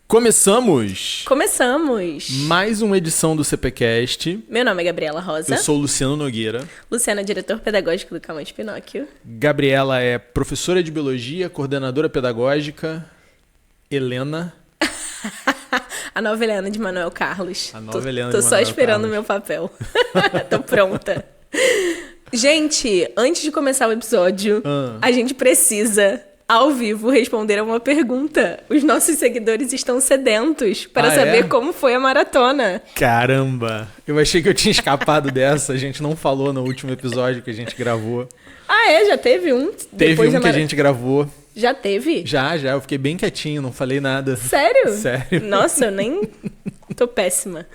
Começamos! Começamos! Mais uma edição do CPCast. Meu nome é Gabriela Rosa. Eu sou o Luciano Nogueira. Luciana é diretor pedagógico do Camões Pinóquio. Gabriela é professora de biologia, coordenadora pedagógica. Helena. A nova Helena de Manuel Carlos. A nova Helena Tô de só Manuel esperando o Carlos. meu papel. Tô pronta. Gente, antes de começar o episódio, a gente precisa, ao vivo, responder a uma pergunta. Os nossos seguidores estão sedentos para saber como foi a maratona. Caramba! Eu achei que eu tinha escapado dessa. A gente não falou no último episódio que a gente gravou. Ah, é? Já teve um? Teve depois um da que a gente gravou. Já teve? Já. Eu fiquei bem quietinho, não falei nada. Sério? Sério. Nossa, eu nem... Tô péssima.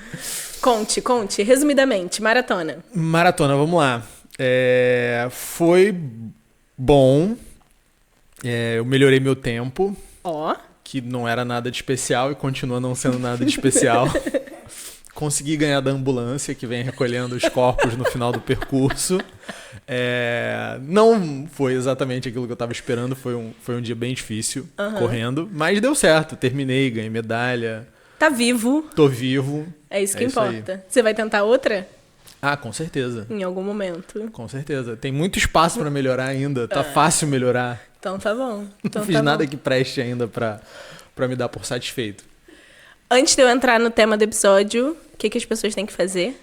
Conte, resumidamente, maratona. Maratona, vamos lá. Foi bom. Eu melhorei meu tempo, Ó. que não era nada de especial e continua não sendo nada de especial. Consegui ganhar da ambulância, que vem recolhendo os corpos no final do percurso. Não foi exatamente aquilo que eu estava esperando, foi um dia bem difícil, correndo, mas deu certo, terminei, ganhei medalha. Tá vivo. Tô vivo. É isso que É isso aí. importa. Você vai tentar outra? Ah, com certeza. Em algum momento. Com certeza. Tem muito espaço para melhorar ainda, tá fácil melhorar. Então tá bom. Não fiz nada que preste ainda pra me dar por satisfeito. Antes de eu entrar no tema do episódio, o que as pessoas têm que fazer?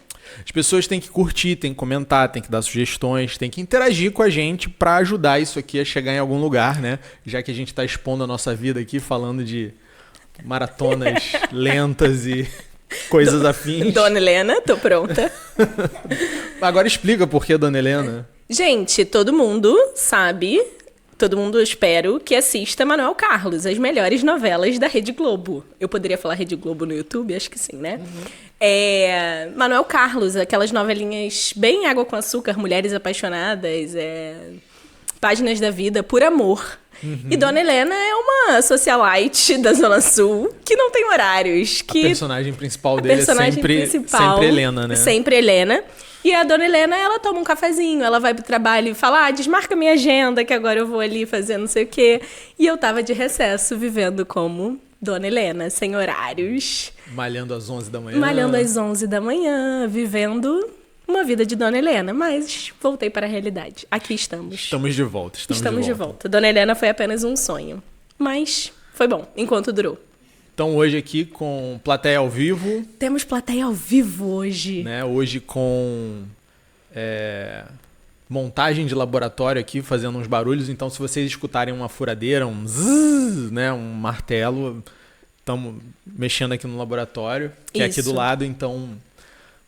As pessoas têm que curtir, têm que comentar, têm que dar sugestões, têm que interagir com a gente pra ajudar isso aqui a chegar em algum lugar, né? Já que a gente tá expondo a nossa vida aqui, falando de maratonas lentas e coisas afins. Dona Helena, tô pronta. Agora explica por que Dona Helena. Gente, todo mundo sabe... Todo mundo, espero, que assista Manuel Carlos, as melhores novelas da Rede Globo. Eu poderia falar Rede Globo no YouTube? Acho que sim, né? Manuel Carlos, aquelas novelinhas bem água com açúcar, mulheres apaixonadas, páginas da vida, por amor. E Dona Helena é uma socialite da Zona Sul, que não tem horários. A personagem principal dele é sempre Helena, né? Sempre Helena. E a Dona Helena, ela toma um cafezinho, ela vai pro trabalho e fala, desmarca minha agenda, que agora eu vou ali fazer não sei o quê. E eu tava de recesso, vivendo como Dona Helena, sem horários. Malhando às 11 da manhã. Malhando às 11 da manhã, vivendo uma vida de Dona Helena. Mas voltei para a realidade. Aqui estamos. Estamos de volta. Estamos de volta. Dona Helena foi apenas um sonho. Mas foi bom, enquanto durou. Então hoje aqui com plateia ao vivo. Temos plateia ao vivo hoje. Né? Hoje com montagem de laboratório aqui, fazendo uns barulhos. Então se vocês escutarem uma furadeira, um zzz, né? Um martelo, estamos mexendo aqui no laboratório, que é aqui do lado. Então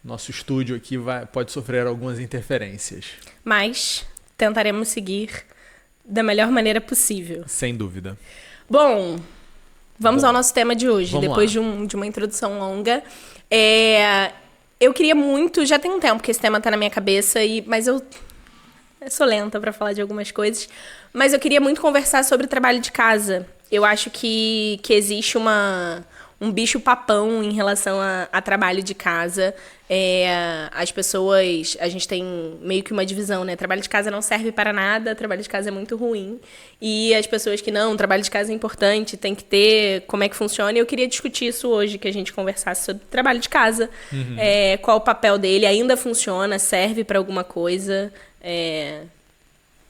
nosso estúdio aqui pode sofrer algumas interferências. Mas tentaremos seguir da melhor maneira possível. Sem dúvida. Bom... Vamos ao nosso tema de hoje, Vamos depois lá. de uma introdução longa. Eu queria muito, já tem um tempo que esse tema tá na minha cabeça, mas eu sou lenta para falar de algumas coisas, mas eu queria muito conversar sobre o trabalho de casa. Eu acho que existe um bicho papão em relação a trabalho de casa. As pessoas, a gente tem meio que uma divisão, né? Trabalho de casa não serve para nada, trabalho de casa é muito ruim. E as pessoas que não, trabalho de casa é importante, tem que ter como é que funciona. E eu queria discutir isso hoje, que a gente conversasse sobre trabalho de casa. Qual o papel dele, ainda funciona, serve para alguma coisa.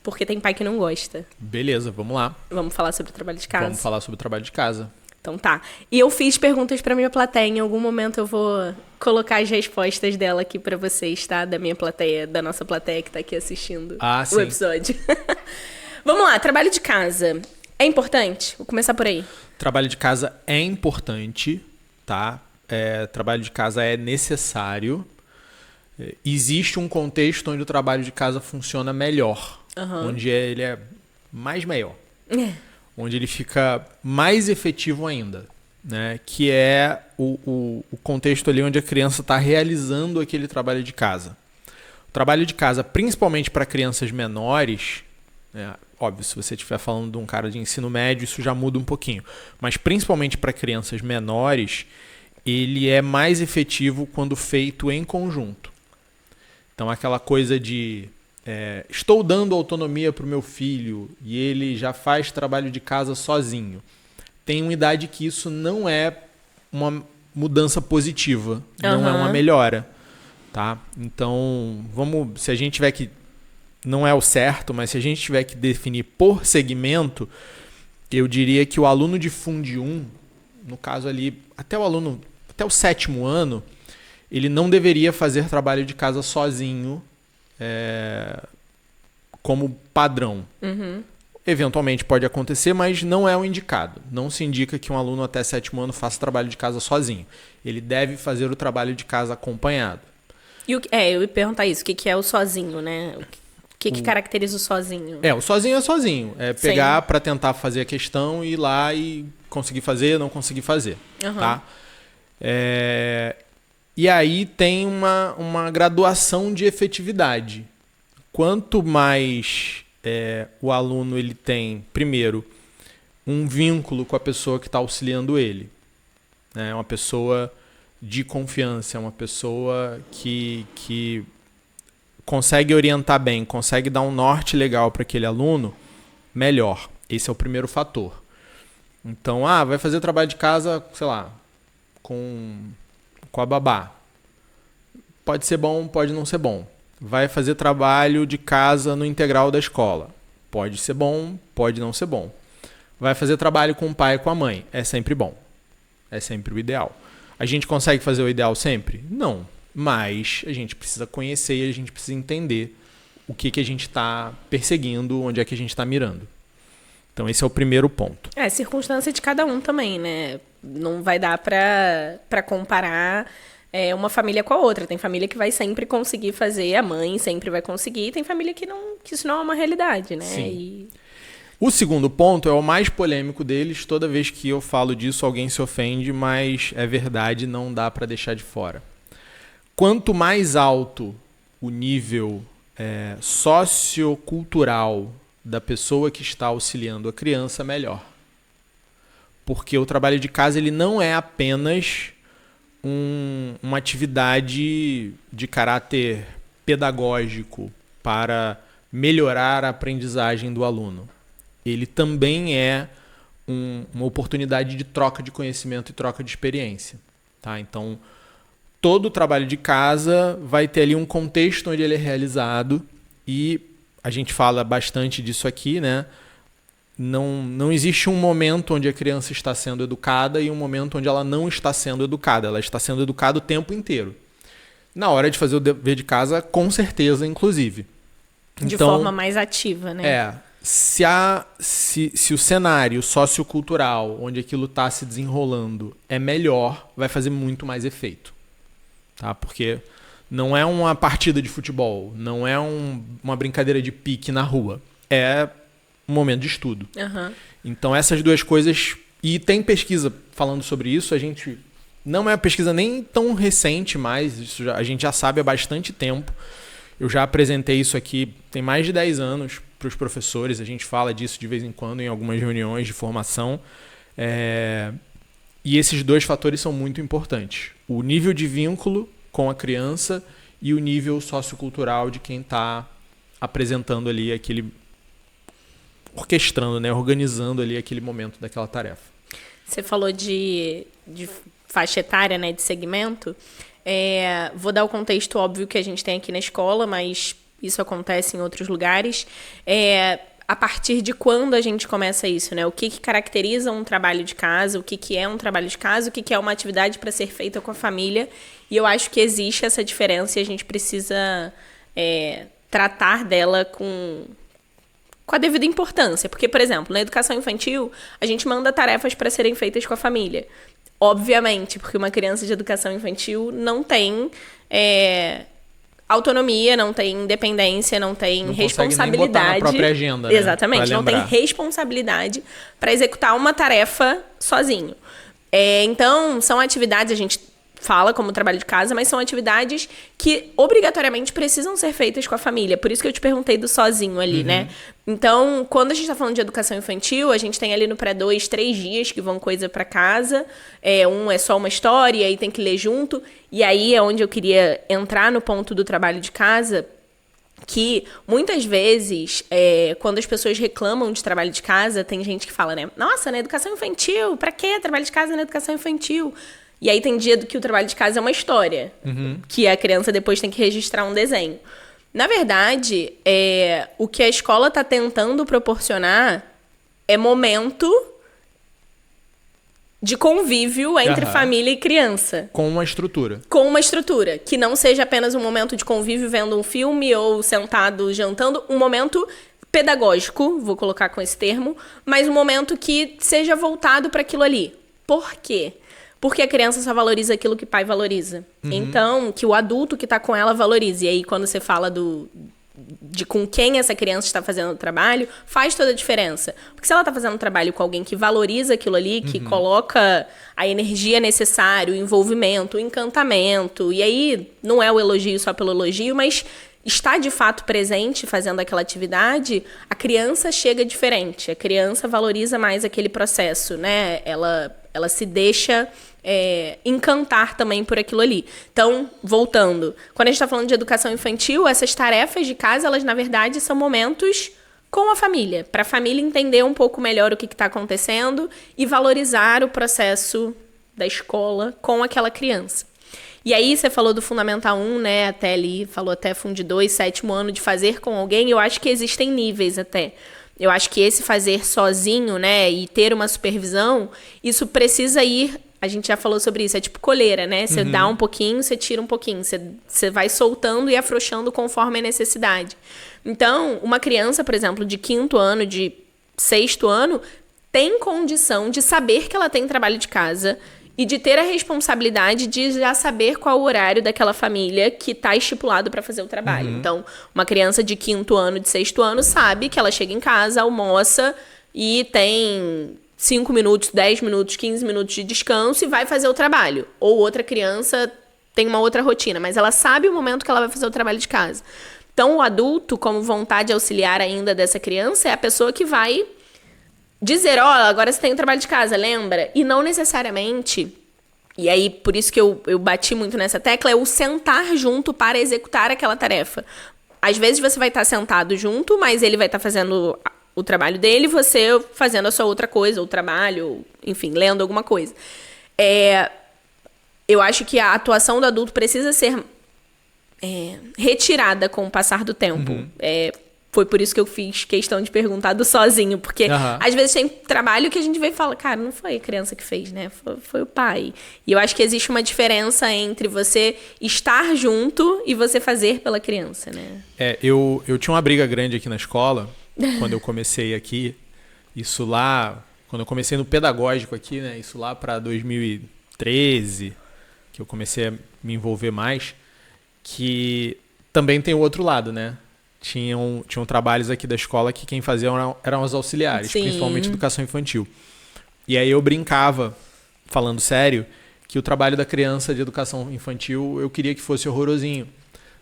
Porque tem pai que não gosta. Beleza, vamos lá. Vamos falar sobre o trabalho de casa? Vamos falar sobre o trabalho de casa. Então tá. E eu fiz perguntas pra minha plateia. Em algum momento eu vou colocar as respostas dela aqui pra vocês, tá? Da minha plateia, da nossa plateia que tá aqui assistindo o episódio. Vamos lá, trabalho de casa. É importante? Vou começar por aí. Trabalho de casa é importante, tá? Trabalho de casa é necessário. Existe um contexto onde o trabalho de casa funciona melhor. Onde ele é mais maior. Onde ele fica mais efetivo ainda, né? Que é o contexto ali onde a criança está realizando aquele trabalho de casa. O trabalho de casa, principalmente para crianças menores, né? Óbvio, se você estiver falando de um cara de ensino médio, isso já muda um pouquinho. Mas principalmente para crianças menores, ele é mais efetivo quando feito em conjunto. Então aquela coisa de... estou dando autonomia para o meu filho e ele já faz trabalho de casa sozinho. tem uma idade que isso não é uma mudança positiva, não é uma melhora, tá? Então, se a gente tiver que, não é o certo, mas se a gente tiver que definir por segmento, eu diria que o aluno de Fundi 1, no caso ali, até o 7º ano, ele não deveria fazer trabalho de casa sozinho, como padrão. Eventualmente pode acontecer, mas não é o indicado. Não se indica que um aluno até 7º ano faça trabalho de casa sozinho. Ele deve fazer o trabalho de casa acompanhado. E eu ia perguntar isso, o que é o sozinho, né? O que caracteriza o sozinho? O sozinho é sozinho. É pegar para tentar fazer a questão, ir lá e conseguir fazer, não conseguir fazer. Tá? E aí tem uma graduação de efetividade. Quanto mais o aluno ele tem, primeiro, um vínculo com a pessoa que está auxiliando ele. É uma pessoa de confiança, é uma pessoa que consegue orientar bem, consegue dar um norte legal para aquele aluno, melhor. Esse é o primeiro fator. Então, vai fazer trabalho de casa, sei lá, com a babá. Pode ser bom, pode não ser bom. Vai fazer trabalho de casa no integral da escola. Pode ser bom, pode não ser bom. Vai fazer trabalho com o pai e com a mãe. É sempre bom. É sempre o ideal. A gente consegue fazer o ideal sempre? Não. Mas a gente precisa conhecer e a gente precisa entender o que a gente está perseguindo, onde é que a gente está mirando. Então esse é o primeiro ponto. É circunstância de cada um também, né? Não vai dar para comparar uma família com a outra. Tem família que vai sempre conseguir fazer, a mãe sempre vai conseguir, tem família que isso não é uma realidade, né? Sim. O segundo ponto é o mais polêmico deles. Toda vez que eu falo disso, alguém se ofende, mas é verdade, não dá para deixar de fora. Quanto mais alto o nível sociocultural da pessoa que está auxiliando a criança, melhor. Porque o trabalho de casa ele não é apenas uma atividade de caráter pedagógico para melhorar a aprendizagem do aluno. Ele também é uma oportunidade de troca de conhecimento e troca de experiência. Tá? Então, todo o trabalho de casa vai ter ali um contexto onde ele é realizado e a gente fala bastante disso aqui, né? Não existe um momento onde a criança está sendo educada e um momento onde ela não está sendo educada. Ela está sendo educada o tempo inteiro. Na hora de fazer o dever de casa, com certeza, inclusive. De forma mais ativa, né? Se o cenário sociocultural onde aquilo está se desenrolando é melhor, vai fazer muito mais efeito. Tá? Porque não é uma partida de futebol, não é uma brincadeira de pique na rua. É um momento de estudo. Então essas duas coisas... E tem pesquisa falando sobre isso. A gente... Não é uma pesquisa nem tão recente, mas a gente já sabe há bastante tempo. Eu já apresentei isso aqui tem mais de 10 anos para os professores. A gente fala disso de vez em quando em algumas reuniões de formação. E esses dois fatores são muito importantes. O nível de vínculo com a criança e o nível sociocultural de quem está apresentando ali orquestrando, né? Organizando ali aquele momento daquela tarefa. Você falou de faixa etária, né? De segmento. Vou dar o contexto óbvio que a gente tem aqui na escola, mas isso acontece em outros lugares. A partir de quando a gente começa isso, né? O que caracteriza um trabalho de casa, o que é um trabalho de casa, o que é uma atividade para ser feita com a família. E eu acho que existe essa diferença e a gente precisa tratar dela com a devida importância. Porque, por exemplo, na educação infantil, a gente manda tarefas para serem feitas com a família. Obviamente, porque uma criança de educação infantil não tem autonomia, não tem independência, não tem responsabilidade. Nem botar na própria agenda, né? Exatamente, não tem responsabilidade para executar uma tarefa sozinho. Então, são atividades, a gente fala como trabalho de casa, mas são atividades que obrigatoriamente precisam ser feitas com a família. Por isso que eu te perguntei do sozinho ali, né? Então, quando a gente tá falando de educação infantil, a gente tem ali no pré-2 3 dias que vão coisa para casa. Um é só uma história e tem que ler junto. E aí é onde eu queria entrar no ponto do trabalho de casa, que muitas vezes, quando as pessoas reclamam de trabalho de casa, tem gente que fala, né? Nossa, na educação infantil, pra que trabalho de casa na educação infantil? E aí tem dia que o trabalho de casa é uma história, que a criança depois tem que registrar um desenho. Na verdade, o que a escola está tentando proporcionar é momento de convívio entre família e criança. Com uma estrutura. Com uma estrutura. Que não seja apenas um momento de convívio vendo um filme ou sentado jantando. Um momento pedagógico, vou colocar com esse termo, mas um momento que seja voltado para aquilo ali. Por quê? Porque a criança só valoriza aquilo que o pai valoriza. Então, que o adulto que está com ela valorize. E aí, quando você fala de com quem essa criança está fazendo o trabalho, faz toda a diferença. Porque se ela está fazendo um trabalho com alguém que valoriza aquilo ali, que coloca a energia necessária, o envolvimento, o encantamento, e aí não é o elogio só pelo elogio, mas está de fato presente fazendo aquela atividade, a criança chega diferente. A criança valoriza mais aquele processo, né? Ela se deixa encantar também por aquilo ali. Então, voltando, quando a gente está falando de educação infantil, essas tarefas de casa, elas na verdade são momentos com a família, para a família entender um pouco melhor o que está acontecendo e valorizar o processo da escola com aquela criança. E aí você falou do Fundamental 1, né, até ali, falou até Fundi 2, 7º ano de fazer com alguém, eu acho que existem níveis até. Eu acho que esse fazer sozinho, né, e ter uma supervisão, isso precisa ir, a gente já falou sobre isso, é tipo coleira, né? Você dá um pouquinho, você tira um pouquinho, você vai soltando e afrouxando conforme a necessidade. Então, uma criança, por exemplo, de 5º ano, de 6º ano, tem condição de saber que ela tem trabalho de casa e de ter a responsabilidade de já saber qual o horário daquela família que está estipulado para fazer o trabalho. Então, uma criança de 5º ano, de 6º ano, sabe que ela chega em casa, almoça e tem 5 minutos, 10 minutos, 15 minutos de descanso e vai fazer o trabalho. Ou outra criança tem uma outra rotina, mas ela sabe o momento que ela vai fazer o trabalho de casa. Então, o adulto, como vontade auxiliar ainda dessa criança, é a pessoa que vai dizer, agora você tem o trabalho de casa, lembra? E não necessariamente, e aí por isso que eu bati muito nessa tecla, é o sentar junto para executar aquela tarefa. Às vezes você vai estar sentado junto, mas ele vai estar fazendo o trabalho dele, você fazendo a sua outra coisa, o trabalho, enfim, lendo alguma coisa. Eu acho que a atuação do adulto precisa ser retirada com o passar do tempo. Foi por isso que eu fiz questão de perguntar do sozinho, porque às vezes tem trabalho que a gente vê e fala, cara, não foi a criança que fez, né? Foi o pai. E eu acho que existe uma diferença entre você estar junto e você fazer pela criança, né? Eu tinha uma briga grande aqui na escola, quando eu comecei aqui, isso lá, quando eu comecei no pedagógico aqui, né? Isso lá para 2013, que eu comecei a me envolver mais, que também tem o outro lado, né? Tinham trabalhos aqui da escola que quem fazia eram os auxiliares, Sim. Principalmente educação infantil. E aí eu brincava, falando sério, que o trabalho da criança de educação infantil eu queria que fosse horrorosinho.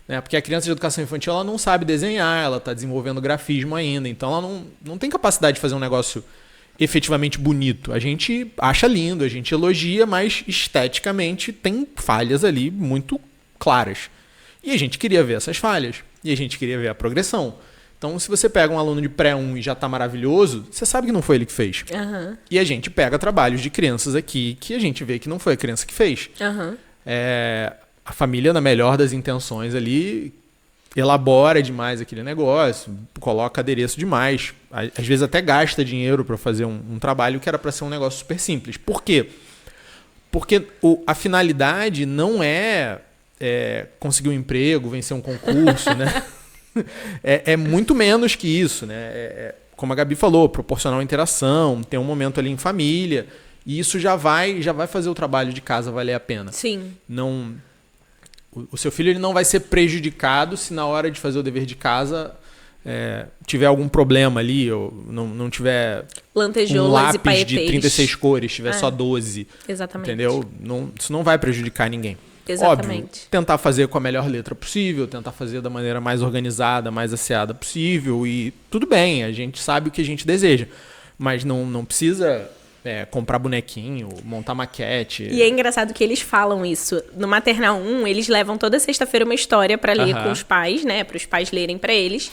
Né? Porque a criança de educação infantil ela não sabe desenhar, ela está desenvolvendo grafismo ainda, então ela não tem capacidade de fazer um negócio efetivamente bonito. A gente acha lindo, a gente elogia, mas esteticamente tem falhas ali muito claras. E a gente queria ver essas falhas. E a gente queria ver a progressão. Então, se você pega um aluno de pré-1 e já está maravilhoso, você sabe que não foi ele que fez. E a gente pega trabalhos de crianças aqui que a gente vê que não foi a criança que fez. A família, na melhor das intenções ali, elabora demais aquele negócio, coloca adereço demais. Às vezes até gasta dinheiro para fazer um trabalho que era para ser um negócio super simples. Por quê? Porque a finalidade não é conseguir um emprego, vencer um concurso, né? É muito menos que isso, né? Como a Gabi falou, proporcionar uma interação, ter um momento ali em família, e isso já vai fazer o trabalho de casa valer a pena. Sim. O seu filho ele não vai ser prejudicado se na hora de fazer o dever de casa tiver algum problema ali, ou não tiver um lápis de 36 cores, tiver só 12. Exatamente. Entendeu? Isso não vai prejudicar ninguém. Exatamente. Óbvio, tentar fazer com a melhor letra possível, tentar fazer da maneira mais organizada, mais asseada possível, e tudo bem, a gente sabe o que a gente deseja, mas não precisa comprar bonequinho, montar maquete. E é engraçado que eles falam isso. No Maternal 1, eles levam toda sexta-feira uma história pra ler com os pais, né? Para os pais lerem pra eles.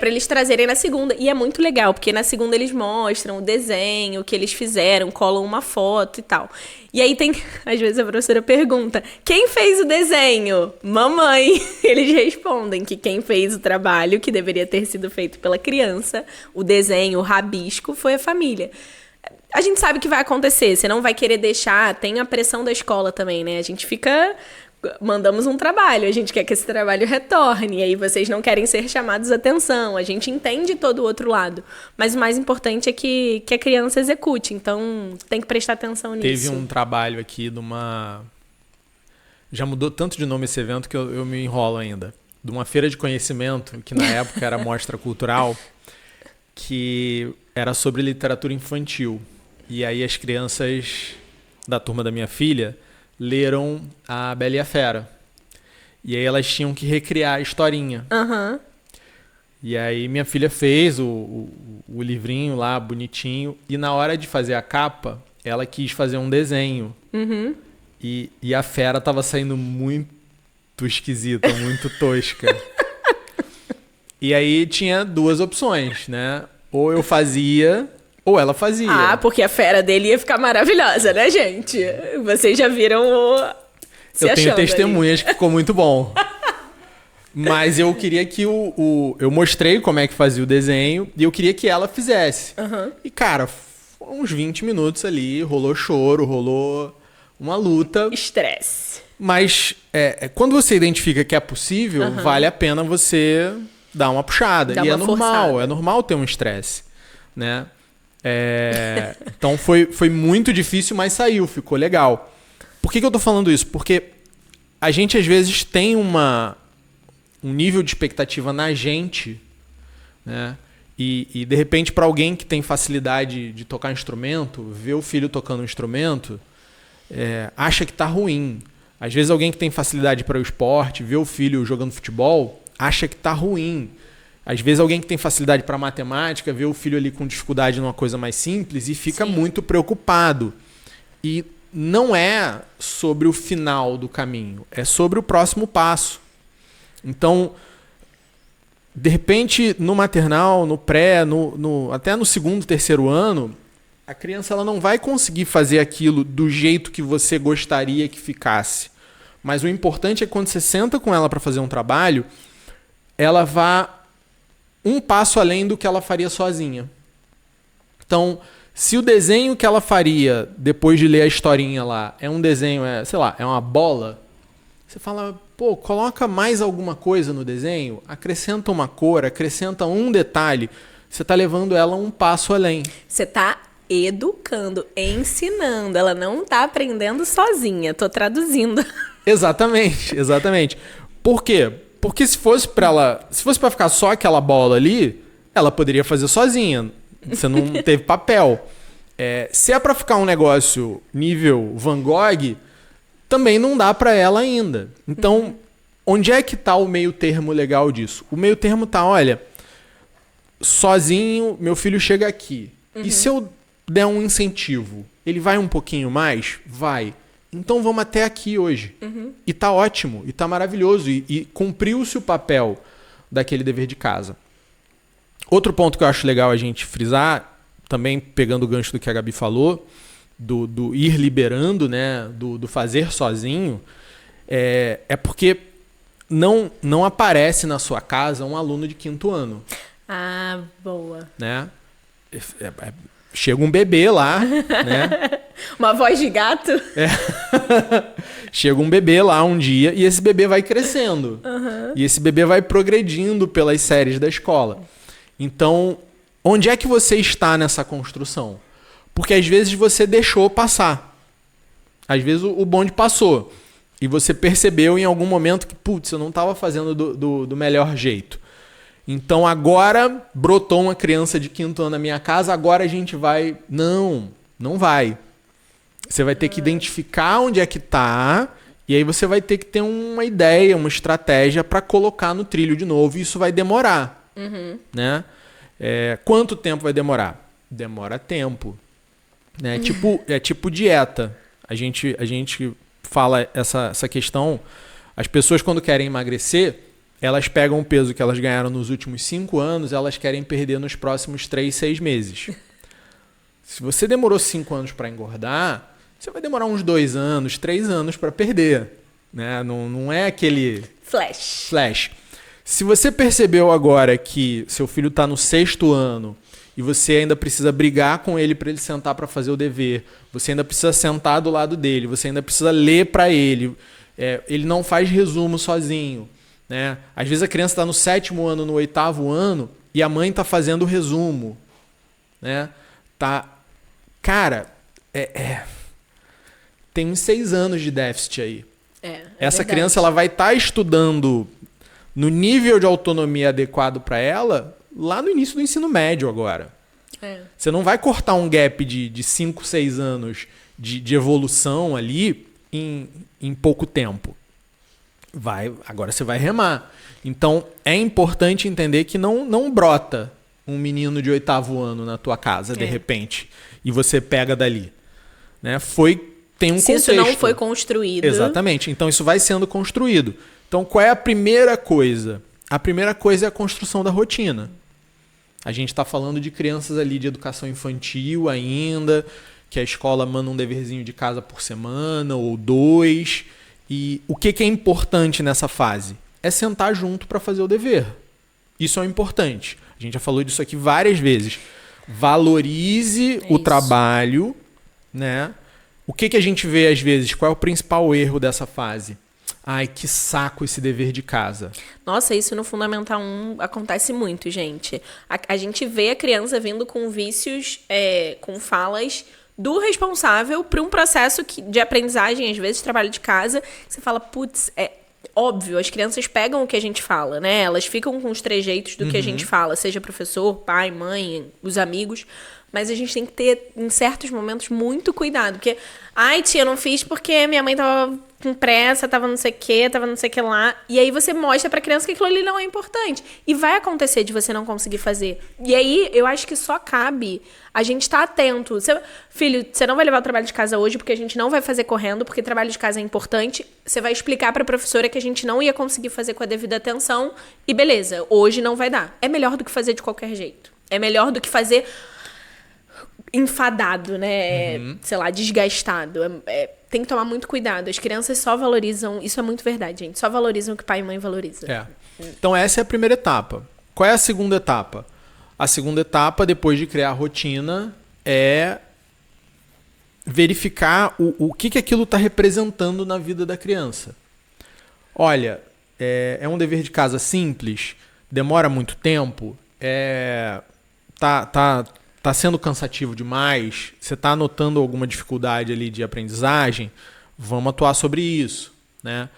Pra eles trazerem na segunda. E é muito legal, porque na segunda eles mostram o desenho que eles fizeram, colam uma foto e tal. E aí às vezes a professora pergunta, quem fez o desenho? Mamãe. Eles respondem que quem fez o trabalho, que deveria ter sido feito pela criança, o desenho, o rabisco, foi a família. A gente sabe que vai acontecer, você não vai querer deixar, tem a pressão da escola também, né? A gente mandamos um trabalho, a gente quer que esse trabalho retorne, e aí vocês não querem ser chamados a atenção, a gente entende todo o outro lado, mas o mais importante é que a criança execute, então tem que prestar atenção nisso. Teve um trabalho aqui já mudou tanto de nome esse evento que eu me enrolo ainda, de uma feira de conhecimento, que na época era mostra cultural, que era sobre literatura infantil, e aí as crianças da turma da minha filha leram a Bela e a Fera. E aí elas tinham que recriar a historinha. Uhum. E aí minha filha fez o livrinho lá, bonitinho. E na hora de fazer a capa, ela quis fazer um desenho. Uhum. E a fera tava saindo muito esquisita, muito tosca. E aí tinha duas opções, né? Ou eu fazia... ou ela fazia. Ah, porque a fera dele ia ficar maravilhosa, né, gente? Vocês já viram eu tenho testemunhas que ficou muito bom. Mas eu queria que eu mostrei como é que fazia o desenho e eu queria que ela fizesse. Uhum. E, cara, foram uns 20 minutos ali, rolou choro, rolou uma luta. Estresse. Mas quando você identifica que é possível, vale a pena você dar uma puxada. Dá e uma forçada. É normal ter um estresse, né? Então foi muito difícil, mas saiu, ficou legal. Por que eu tô falando isso? Porque a gente às vezes tem um nível de expectativa na gente, né? E de repente para alguém que tem facilidade de tocar instrumento, ver o filho tocando um instrumento, acha que tá ruim. Às vezes alguém que tem facilidade para o esporte, ver o filho jogando futebol, acha que tá ruim. Às vezes alguém que tem facilidade para matemática vê o filho ali com dificuldade numa coisa mais simples e fica muito preocupado. E não é sobre o final do caminho, é sobre o próximo passo. Então, de repente, no maternal, no pré, até no segundo, terceiro ano, a criança ela não vai conseguir fazer aquilo do jeito que você gostaria que ficasse. Mas o importante é que quando você senta com ela para fazer um trabalho, ela vá um passo além do que ela faria sozinha. Então, se o desenho que ela faria depois de ler a historinha lá é um desenho, sei lá, é uma bola, você fala, pô, coloca mais alguma coisa no desenho, acrescenta uma cor, acrescenta um detalhe, você está levando ela um passo além. Você está educando, ensinando, ela não está aprendendo sozinha, tô traduzindo. Exatamente, exatamente. Por quê? Porque se fosse para ficar só aquela bola ali, ela poderia fazer sozinha. Você não teve papel. Se é para ficar um negócio nível Van Gogh, também não dá para ela ainda. Então, onde é que tá o meio termo legal disso? O meio termo tá, olha, sozinho, meu filho chega aqui. E se eu der um incentivo, ele vai um pouquinho mais? Vai. Então vamos até aqui hoje. E tá ótimo, e tá maravilhoso. E cumpriu-se o papel daquele dever de casa. Outro ponto que eu acho legal a gente frisar, também pegando o gancho do que a Gabi falou, do ir liberando, né, do fazer sozinho, é porque não aparece na sua casa um aluno de 5º ano. Ah, boa. Né? Chega um bebê lá, né? Uma voz de gato? Chega um bebê lá um dia e esse bebê vai crescendo. E esse bebê vai progredindo pelas séries da escola. Então, onde é que você está nessa construção? Porque às vezes você deixou passar. Às vezes o bonde passou. E você percebeu em algum momento que, putz, eu não estava fazendo do melhor jeito. Então agora brotou uma criança de 5º ano na minha casa, agora a gente vai... Não vai. Você vai ter que identificar onde é que tá, e aí você vai ter que ter uma ideia, uma estratégia para colocar no trilho de novo, e isso vai demorar. Né? Quanto tempo vai demorar? Demora tempo. Né? É tipo dieta. A gente fala essa questão. As pessoas, quando querem emagrecer, elas pegam o peso que elas ganharam nos últimos 5 anos, elas querem perder nos próximos 3, 6 meses. Se você demorou 5 anos para engordar, você vai demorar uns 2 anos, 3 anos para perder. Né? Não é aquele... Flash. Se você percebeu agora que seu filho está no 6º ano e você ainda precisa brigar com ele para ele sentar para fazer o dever, você ainda precisa sentar do lado dele, você ainda precisa ler para ele, ele não faz resumo sozinho. Né? Às vezes a criança está no 7º ano, no 8º ano e a mãe está fazendo o resumo. Né? Cara, tem uns 6 anos de déficit aí. Essa verdade. Criança ela vai estar estudando no nível de autonomia adequado para ela lá no início do ensino médio agora. Você não vai cortar um gap de 5, 6 anos de evolução ali em pouco tempo. Agora você vai remar. Então é importante entender que não brota um menino de 8º ano na tua casa de repente e você pega dali. Né? Tem um contexto. Se isso não foi construído. Exatamente. Então isso vai sendo construído. Então qual é a primeira coisa? A primeira coisa é a construção da rotina. A gente está falando de crianças ali de educação infantil ainda, que a escola manda um deverzinho de casa por semana ou 2. E o que é importante nessa fase? É sentar junto para fazer o dever. Isso é importante. A gente já falou disso aqui várias vezes. Valorize o trabalho, né? O que a gente vê às vezes? Qual é o principal erro dessa fase? Ai, que saco esse dever de casa. Nossa, isso no Fundamental 1 acontece muito, gente. A gente vê a criança vindo com vícios, com falas do responsável para um processo de aprendizagem, às vezes, trabalho de casa. Você fala, putz, é óbvio, as crianças pegam o que a gente fala, né? Elas ficam com os trejeitos do que a gente fala, seja professor, pai, mãe, os amigos. Mas a gente tem que ter, em certos momentos, muito cuidado. Porque, ai, tia, eu não fiz porque minha mãe tava com pressa, tava não sei o que lá. E aí você mostra pra criança que aquilo ali não é importante. E vai acontecer de você não conseguir fazer. E aí, eu acho que só cabe a gente estar atento. Filho, você não vai levar o trabalho de casa hoje porque a gente não vai fazer correndo, porque trabalho de casa é importante. Você vai explicar pra professora que a gente não ia conseguir fazer com a devida atenção. E beleza, hoje não vai dar. É melhor do que fazer de qualquer jeito. É melhor do que fazer enfadado, né? Sei lá, desgastado. Tem que tomar muito cuidado. As crianças só valorizam... Isso é muito verdade, gente. Só valorizam o que pai e mãe valorizam. Então essa é a primeira etapa. Qual é a segunda etapa? A segunda etapa, depois de criar a rotina, é verificar o que aquilo está representando na vida da criança. Olha, é um dever de casa simples? Demora muito tempo? Tá sendo cansativo demais? Você está notando alguma dificuldade ali de aprendizagem? Vamos atuar sobre isso. Né?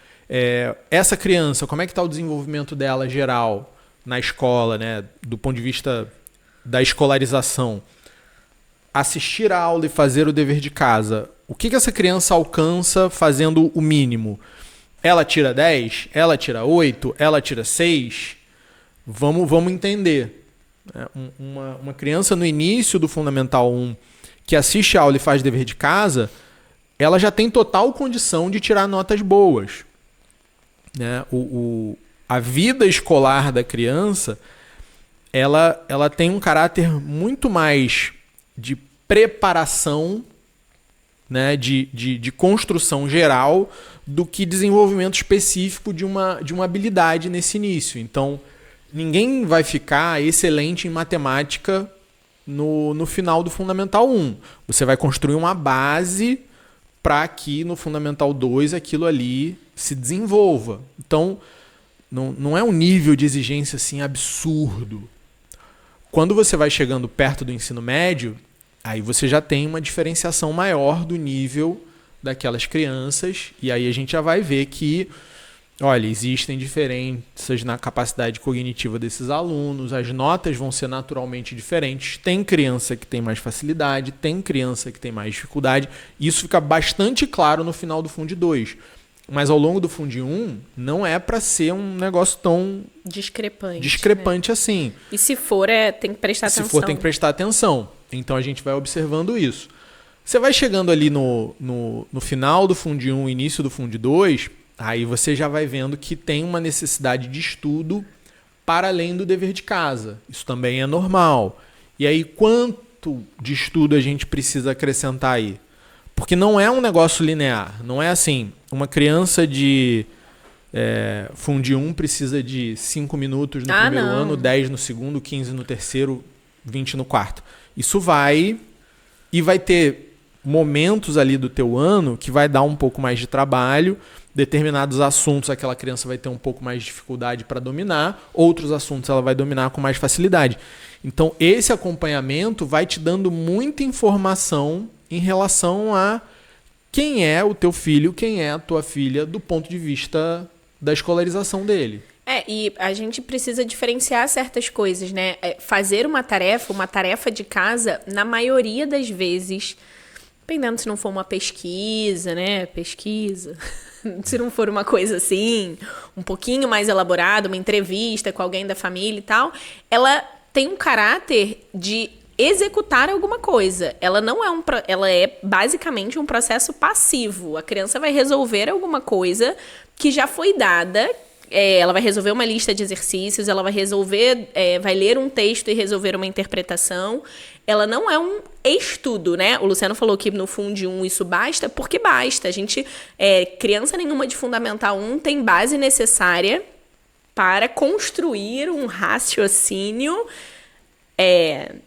Essa criança, como é que está o desenvolvimento dela geral na escola, né? Do ponto de vista da escolarização? Assistir a aula e fazer o dever de casa. O que essa criança alcança fazendo o mínimo? Ela tira 10? Ela tira 8? Ela tira 6? Vamos entender. Uma criança no início do Fundamental 1 que assiste a aula e faz dever de casa, ela já tem total condição de tirar notas boas. Né? A vida escolar da criança, ela tem um caráter muito mais de preparação, né? de construção geral do que desenvolvimento específico de uma habilidade nesse início. Então, ninguém vai ficar excelente em matemática no final do Fundamental 1. Você vai construir uma base para que no Fundamental 2 aquilo ali se desenvolva. Então, não é um nível de exigência assim absurdo. Quando você vai chegando perto do ensino médio, aí você já tem uma diferenciação maior do nível daquelas crianças, e aí a gente já vai ver que olha, existem diferenças na capacidade cognitiva desses alunos, as notas vão ser naturalmente diferentes, tem criança que tem mais facilidade, tem criança que tem mais dificuldade, isso fica bastante claro no final do Fund 2. Mas ao longo do Fund 1, não é para ser um negócio tão discrepante assim. E se for, tem que prestar atenção. Se for, tem que prestar atenção. Então a gente vai observando isso. Você vai chegando ali no final do Fundo 1, início do Fundo 2, aí você já vai vendo que tem uma necessidade de estudo para além do dever de casa. Isso também é normal. E aí, quanto de estudo a gente precisa acrescentar aí? Porque não é um negócio linear. Não é assim, uma criança de Fundo 1 precisa de 5 minutos no primeiro ano, 10 no segundo, 15 no terceiro, 20 no quarto. Isso vai... E vai ter momentos ali do teu ano que vai dar um pouco mais de trabalho, determinados assuntos aquela criança vai ter um pouco mais de dificuldade para dominar, outros assuntos ela vai dominar com mais facilidade. Então, esse acompanhamento vai te dando muita informação em relação a quem é o teu filho, quem é a tua filha, do ponto de vista da escolarização dele. E a gente precisa diferenciar certas coisas, né? Fazer uma tarefa de casa, na maioria das vezes, dependendo se não for uma pesquisa, né? Se não for uma coisa assim, um pouquinho mais elaborada, uma entrevista com alguém da família e tal, ela tem um caráter de executar alguma coisa. Ela não é ela é basicamente um processo passivo. A criança vai resolver alguma coisa que já foi dada. Ela vai resolver uma lista de exercícios, ela vai vai ler um texto e resolver uma interpretação. Ela não é um estudo, né? O Luciano falou que no Fundo 1 isso basta, porque basta. A gente, criança nenhuma de Fundamental 1 tem base necessária para construir um raciocínio,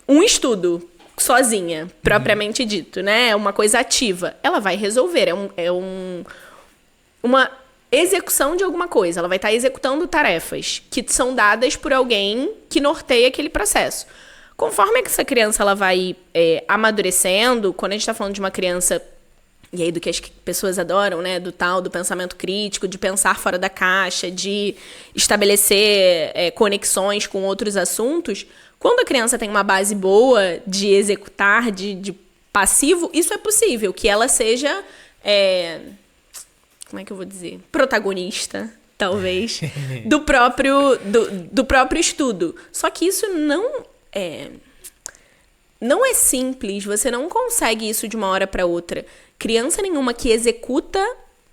um estudo sozinha, propriamente dito, né? É uma coisa ativa. Ela vai resolver, uma execução de alguma coisa. Ela vai estar executando tarefas que são dadas por alguém que norteia aquele processo. Conforme essa criança ela vai amadurecendo, quando a gente está falando de uma criança, e aí do que as pessoas adoram, né, do pensamento crítico, de pensar fora da caixa, de estabelecer conexões com outros assuntos, quando a criança tem uma base boa de executar, de passivo, isso é possível, que ela seja... como é que eu vou dizer? Protagonista, talvez, do próprio estudo. Só que isso não é simples, você não consegue isso de uma hora para outra. Criança nenhuma que executa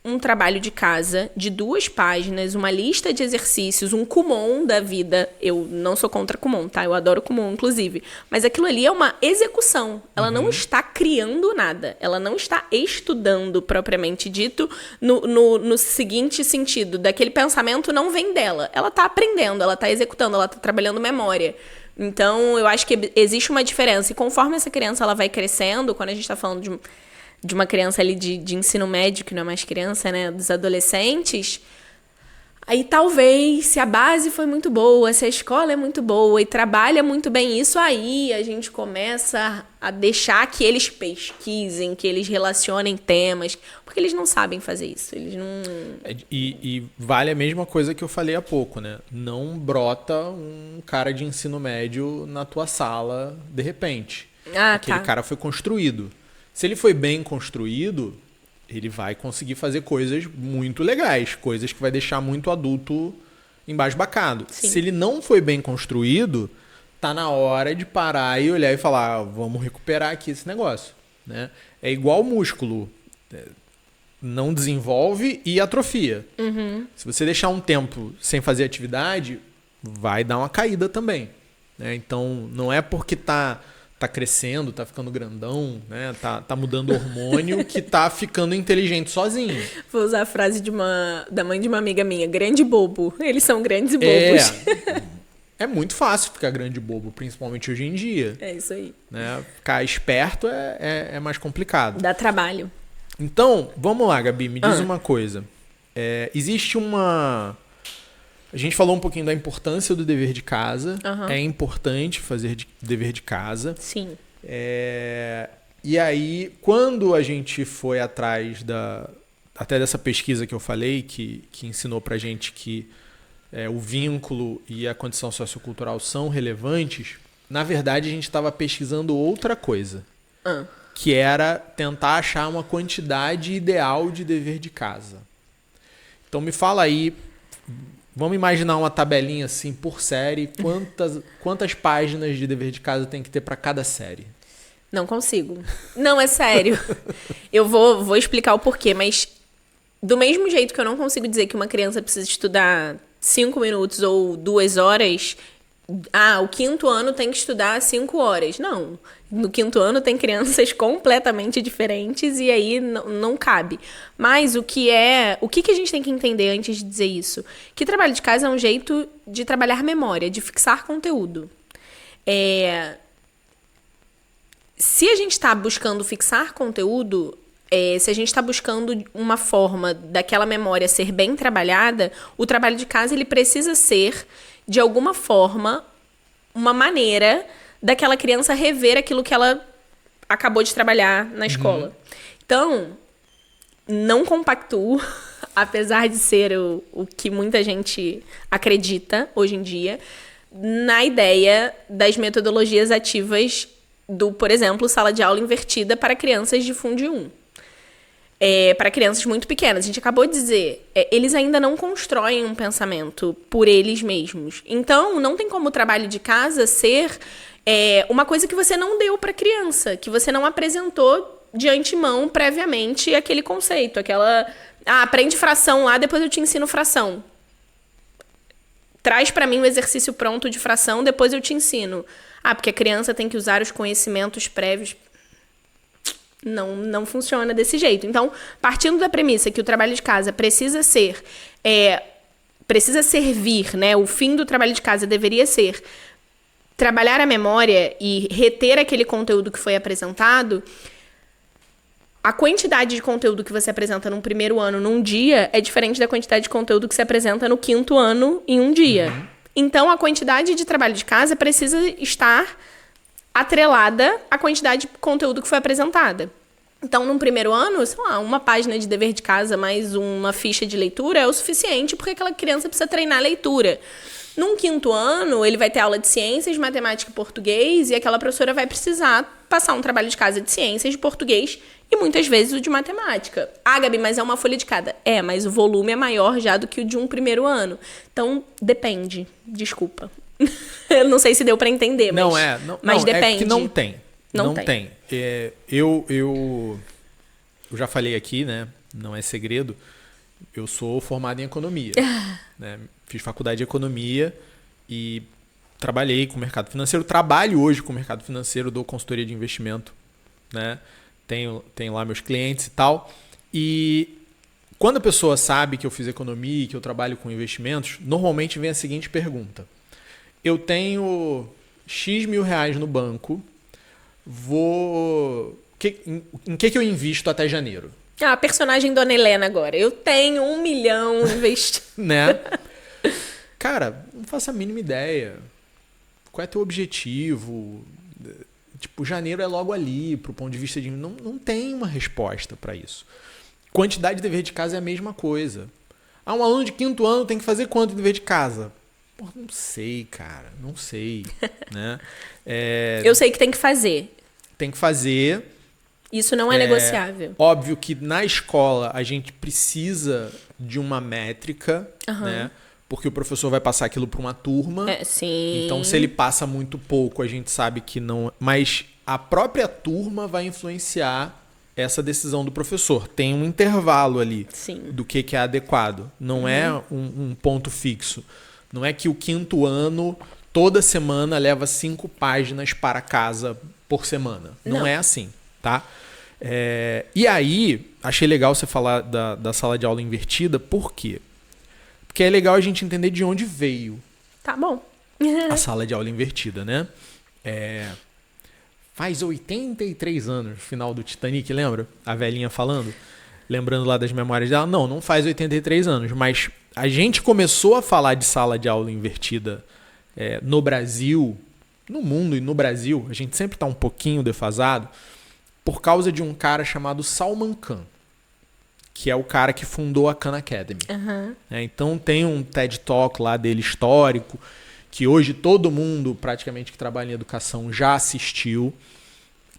um trabalho de casa de 2 páginas, uma lista de exercícios, um Kumon da vida. Eu não sou contra Kumon, tá? Eu adoro Kumon, inclusive. Mas aquilo ali é uma execução. Ela não está criando nada. Ela não está estudando, propriamente dito, no seguinte sentido. Daquele pensamento não vem dela. Ela está aprendendo, ela está executando, ela está trabalhando memória. Então, eu acho que existe uma diferença. E conforme essa criança ela vai crescendo, quando a gente está falando de uma criança ali de ensino médio, que não é mais criança, né? Dos adolescentes, aí talvez, se a base foi muito boa, se a escola é muito boa e trabalha muito bem isso, aí a gente começa a deixar que eles pesquisem, que eles relacionem temas, porque eles não sabem fazer isso. Eles não... E vale a mesma coisa que eu falei há pouco, né? Não brota um cara de ensino médio na tua sala de repente. Aquele cara foi construído. Se ele foi bem construído, ele vai conseguir fazer coisas muito legais, coisas que vai deixar muito adulto embasbacado. Sim. Se ele não foi bem construído, tá na hora de parar e olhar e falar, vamos recuperar aqui esse negócio, né? É igual músculo, não desenvolve e atrofia. Se você deixar um tempo sem fazer atividade, vai dar uma caída também, né? Então, não é porque tá crescendo, tá ficando grandão, né? Tá mudando o hormônio que tá ficando inteligente sozinho. Vou usar a frase da mãe de uma amiga minha, grande bobo. Eles são grandes e bobos. É muito fácil ficar grande e bobo, principalmente hoje em dia. É isso aí. Né? Ficar esperto é mais complicado. Dá trabalho. Então, vamos lá, Gabi, me diz uma coisa. Existe uma... A gente falou um pouquinho da importância do dever de casa. É importante fazer dever de casa. Sim. E aí, quando a gente foi atrás até dessa pesquisa que eu falei, que ensinou pra gente que o vínculo e a condição sociocultural são relevantes, na verdade a gente estava pesquisando outra coisa. Que era tentar achar uma quantidade ideal de dever de casa. Então me fala aí... Vamos imaginar uma tabelinha assim por série. Quantas páginas de dever de casa tem que ter para cada série? Não consigo. Não, é sério. Eu vou explicar o porquê, mas do mesmo jeito que eu não consigo dizer que uma criança precisa estudar 5 minutos ou 2 horas, o 5º ano tem que estudar 5 horas. Não. No 5º ano tem crianças completamente diferentes e aí não cabe. Mas o que a gente tem que entender antes de dizer isso? Que trabalho de casa é um jeito de trabalhar memória, de fixar conteúdo. Se a gente está buscando fixar conteúdo, se a gente está buscando uma forma daquela memória ser bem trabalhada, o trabalho de casa ele precisa ser, de alguma forma, uma maneira daquela criança rever aquilo que ela acabou de trabalhar na escola. Então, não compactuo, apesar de ser o que muita gente acredita hoje em dia, na ideia das metodologias ativas por exemplo, sala de aula invertida para crianças de Fundo 1. Para crianças muito pequenas. A gente acabou de dizer, eles ainda não constroem um pensamento por eles mesmos. Então, não tem como o trabalho de casa ser uma coisa que você não deu para a criança, que você não apresentou de antemão, previamente, aquele conceito. Aprende fração lá, depois eu te ensino fração. Traz para mim o exercício pronto de fração, depois eu te ensino. Porque a criança tem que usar os conhecimentos prévios. Não funciona desse jeito. Então, partindo da premissa que o trabalho de casa precisa servir, né? O fim do trabalho de casa deveria ser trabalhar a memória e reter aquele conteúdo que foi apresentado. A quantidade de conteúdo que você apresenta no 1º ano num dia é diferente da quantidade de conteúdo que você apresenta no 5º ano em um dia. Então, a quantidade de trabalho de casa precisa estar atrelada à quantidade de conteúdo que foi apresentada. Então, num 1º ano, sei lá, uma página de dever de casa mais uma ficha de leitura é o suficiente porque aquela criança precisa treinar a leitura. Num 5º ano, ele vai ter aula de ciências, matemática e português e aquela professora vai precisar passar um trabalho de casa de ciências, de português e muitas vezes o de matemática. Gabi, mas é uma folha de cada. Mas o volume é maior já do que o de um 1º ano. Então, depende. Desculpa. Eu não sei se deu para entender, mas depende. É que não tem. Não tem. Eu já falei aqui, né? Não é segredo. Eu sou formado em economia. Né? Fiz faculdade de economia e trabalhei com o mercado financeiro. Trabalho hoje com o mercado financeiro, dou consultoria de investimento, né? Tenho lá meus clientes e tal. E quando a pessoa sabe que eu fiz economia e que eu trabalho com investimentos, normalmente vem a seguinte pergunta. Eu tenho X mil reais no banco, em que eu invisto até janeiro? A personagem Dona Helena agora. Eu tenho 1 milhão investido. Né? Cara, não faço a mínima ideia. Qual é teu objetivo? Tipo, janeiro é logo ali, pro ponto de vista de... Não tem uma resposta para isso. Quantidade de dever de casa é a mesma coisa. Um aluno de 5º ano tem que fazer quanto de dever de casa? Pô, não sei, cara. Não sei. Né? Eu sei que tem que fazer. Tem que fazer. Isso não é negociável. Óbvio que na escola a gente precisa de uma métrica, né? Porque o professor vai passar aquilo para uma turma. Sim. Então, se ele passa muito pouco, a gente sabe que não... Mas a própria turma vai influenciar essa decisão do professor. Tem um intervalo ali do que é adequado. Não é um ponto fixo. Não é que o 5º ano, toda semana, leva 5 páginas para casa por semana. Não é assim, tá? E aí, achei legal você falar da sala de aula invertida. Por quê? Porque é legal a gente entender de onde veio. Tá bom. A sala de aula invertida, né? Faz 83 anos, final do Titanic, lembra? A velhinha falando. Lembrando lá das memórias dela. Não faz 83 anos. Mas a gente começou a falar de sala de aula invertida no Brasil, no mundo e no Brasil. A gente sempre está um pouquinho defasado por causa de um cara chamado Salman Khan, que é o cara que fundou a Khan Academy. Então tem um TED Talk lá dele histórico, que hoje todo mundo praticamente que trabalha em educação já assistiu,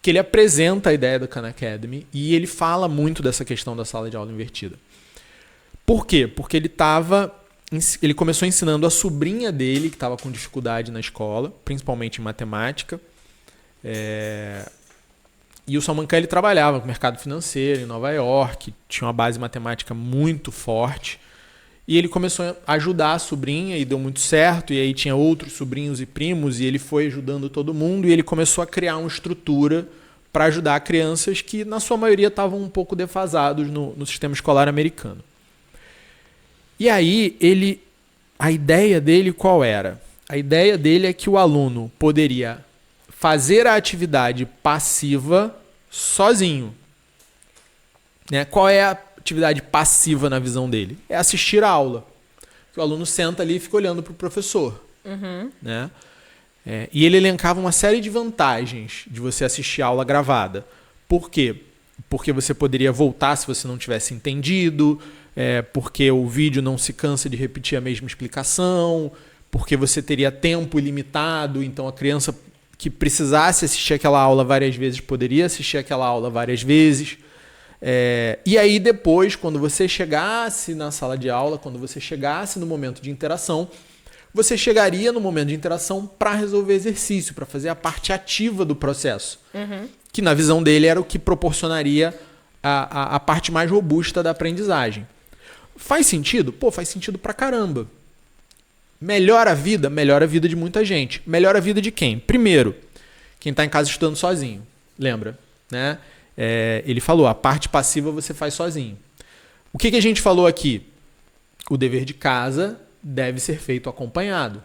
que ele apresenta a ideia da Khan Academy e ele fala muito dessa questão da sala de aula invertida. Por quê? Porque ele começou ensinando a sobrinha dele, que estava com dificuldade na escola, principalmente em matemática. E o Salman Khan, ele trabalhava com o mercado financeiro em Nova York, tinha uma base matemática muito forte. E ele começou a ajudar a sobrinha e deu muito certo. E aí tinha outros sobrinhos e primos e ele foi ajudando todo mundo. E ele começou a criar uma estrutura para ajudar crianças que, na sua maioria, estavam um pouco defasados no sistema escolar americano. E aí, a ideia dele qual era? A ideia dele é que o aluno poderia fazer a atividade passiva sozinho. Né? Qual é a atividade passiva na visão dele? É assistir a aula. O aluno senta ali e fica olhando para o professor. Né? E ele elencava uma série de vantagens de você assistir a aula gravada. Por quê? Porque você poderia voltar se você não tivesse entendido, porque o vídeo não se cansa de repetir a mesma explicação, porque você teria tempo ilimitado, então a criança que precisasse assistir aquela aula várias vezes poderia assistir aquela aula várias vezes. E aí depois, quando você chegasse na sala de aula, quando você chegasse no momento de interação, você chegaria no momento de interação para resolver exercício, para fazer a parte ativa do processo. Que na visão dele era o que proporcionaria a parte mais robusta da aprendizagem. Faz sentido? Pô, faz sentido pra caramba. Melhora a vida? Melhora a vida de muita gente. Melhora a vida de quem? Primeiro, quem está em casa estudando sozinho. Lembra? Né? Ele falou, a parte passiva você faz sozinho. O que a gente falou aqui? O dever de casa deve ser feito acompanhado.